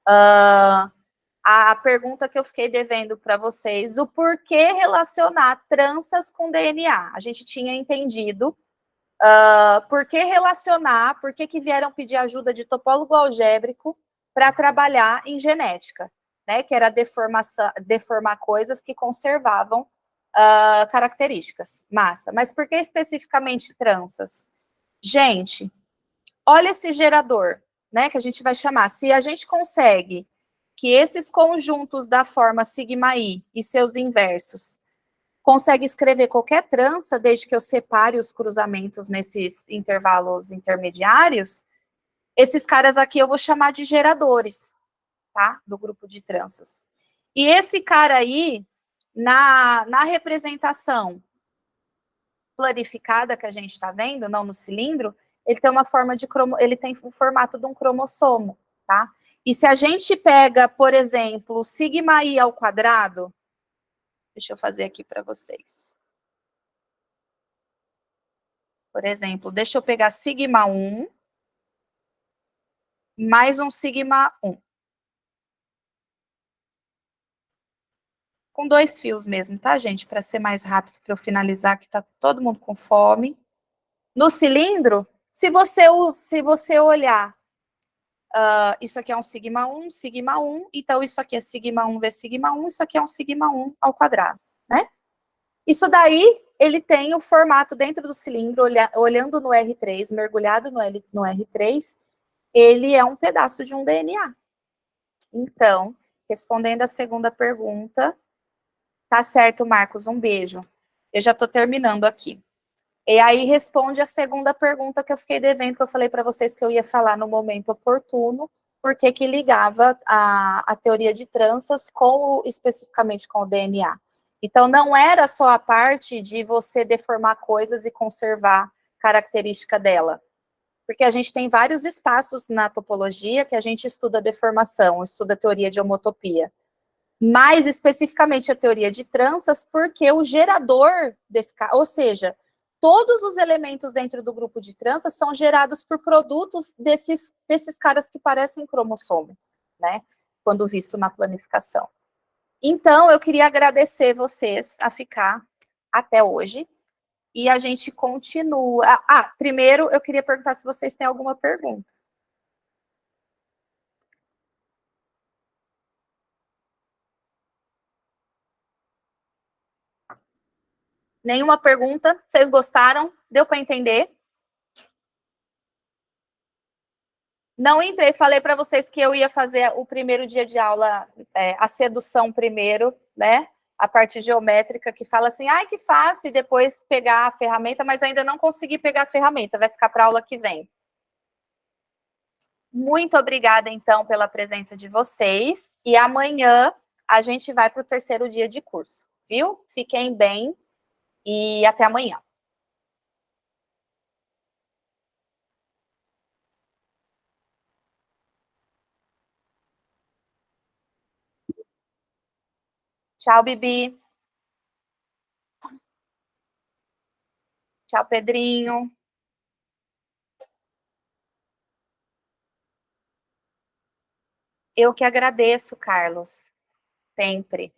a pergunta que eu fiquei devendo para vocês, o porquê relacionar tranças com DNA. A gente tinha entendido por que relacionar, por que vieram pedir ajuda de topólogo algébrico para trabalhar em genética, né? Que era deformar coisas que conservavam características, massa. Mas por que especificamente tranças? Gente, olha esse gerador, né? Que a gente vai chamar. Se a gente consegue que esses conjuntos da forma sigma i e seus inversos consegue escrever qualquer trança, desde que eu separe os cruzamentos nesses intervalos intermediários, esses caras aqui eu vou chamar de geradores, tá? Do grupo de tranças. E esse cara aí, na representação planificada que a gente está vendo, não no cilindro, ele tem uma forma de ele tem o formato de um cromossomo, tá? E se a gente pega, por exemplo, o sigma i ao quadrado, deixa eu fazer aqui para vocês. Por exemplo, deixa eu pegar sigma 1 mais um sigma 1. Com 2 fios mesmo, tá, gente? Para ser mais rápido, para eu finalizar, que tá todo mundo com fome. No cilindro, se você olhar, isso aqui é um sigma 1, então isso aqui é sigma 1 vezes sigma 1, isso aqui é um sigma 1 ao quadrado, né? Isso daí, ele tem o formato dentro do cilindro, olhando no R3, mergulhado no R3, ele é um pedaço de um DNA. Então, respondendo a segunda pergunta, tá certo, Marcos, um beijo. Eu já tô terminando aqui. E aí responde a segunda pergunta que eu fiquei devendo, que eu falei para vocês que eu ia falar no momento oportuno, porque que ligava a teoria de tranças especificamente com o DNA. Então, não era só a parte de você deformar coisas e conservar característica dela. Porque a gente tem vários espaços na topologia que a gente estuda deformação, estuda a teoria de homotopia. Mais especificamente a teoria de tranças, porque o gerador desse, ou seja, todos os elementos dentro do grupo de tranças são gerados por produtos desses caras que parecem cromossomo, né? Quando visto na planificação. Então, eu queria agradecer vocês a ficar até hoje. E a gente continua. Primeiro eu queria perguntar se vocês têm alguma pergunta. Nenhuma pergunta? Vocês gostaram? Deu para entender? Não entrei, falei para vocês que eu ia fazer o primeiro dia de aula, a sedução primeiro, né? A parte geométrica, que fala assim, ai, que fácil, e depois pegar a ferramenta, mas ainda não consegui pegar a ferramenta, vai ficar para a aula que vem. Muito obrigada, então, pela presença de vocês, e amanhã a gente vai para o terceiro dia de curso, viu? Fiquem bem e até amanhã. Tchau, Bibi. Tchau, Pedrinho. Eu que agradeço, Carlos, sempre.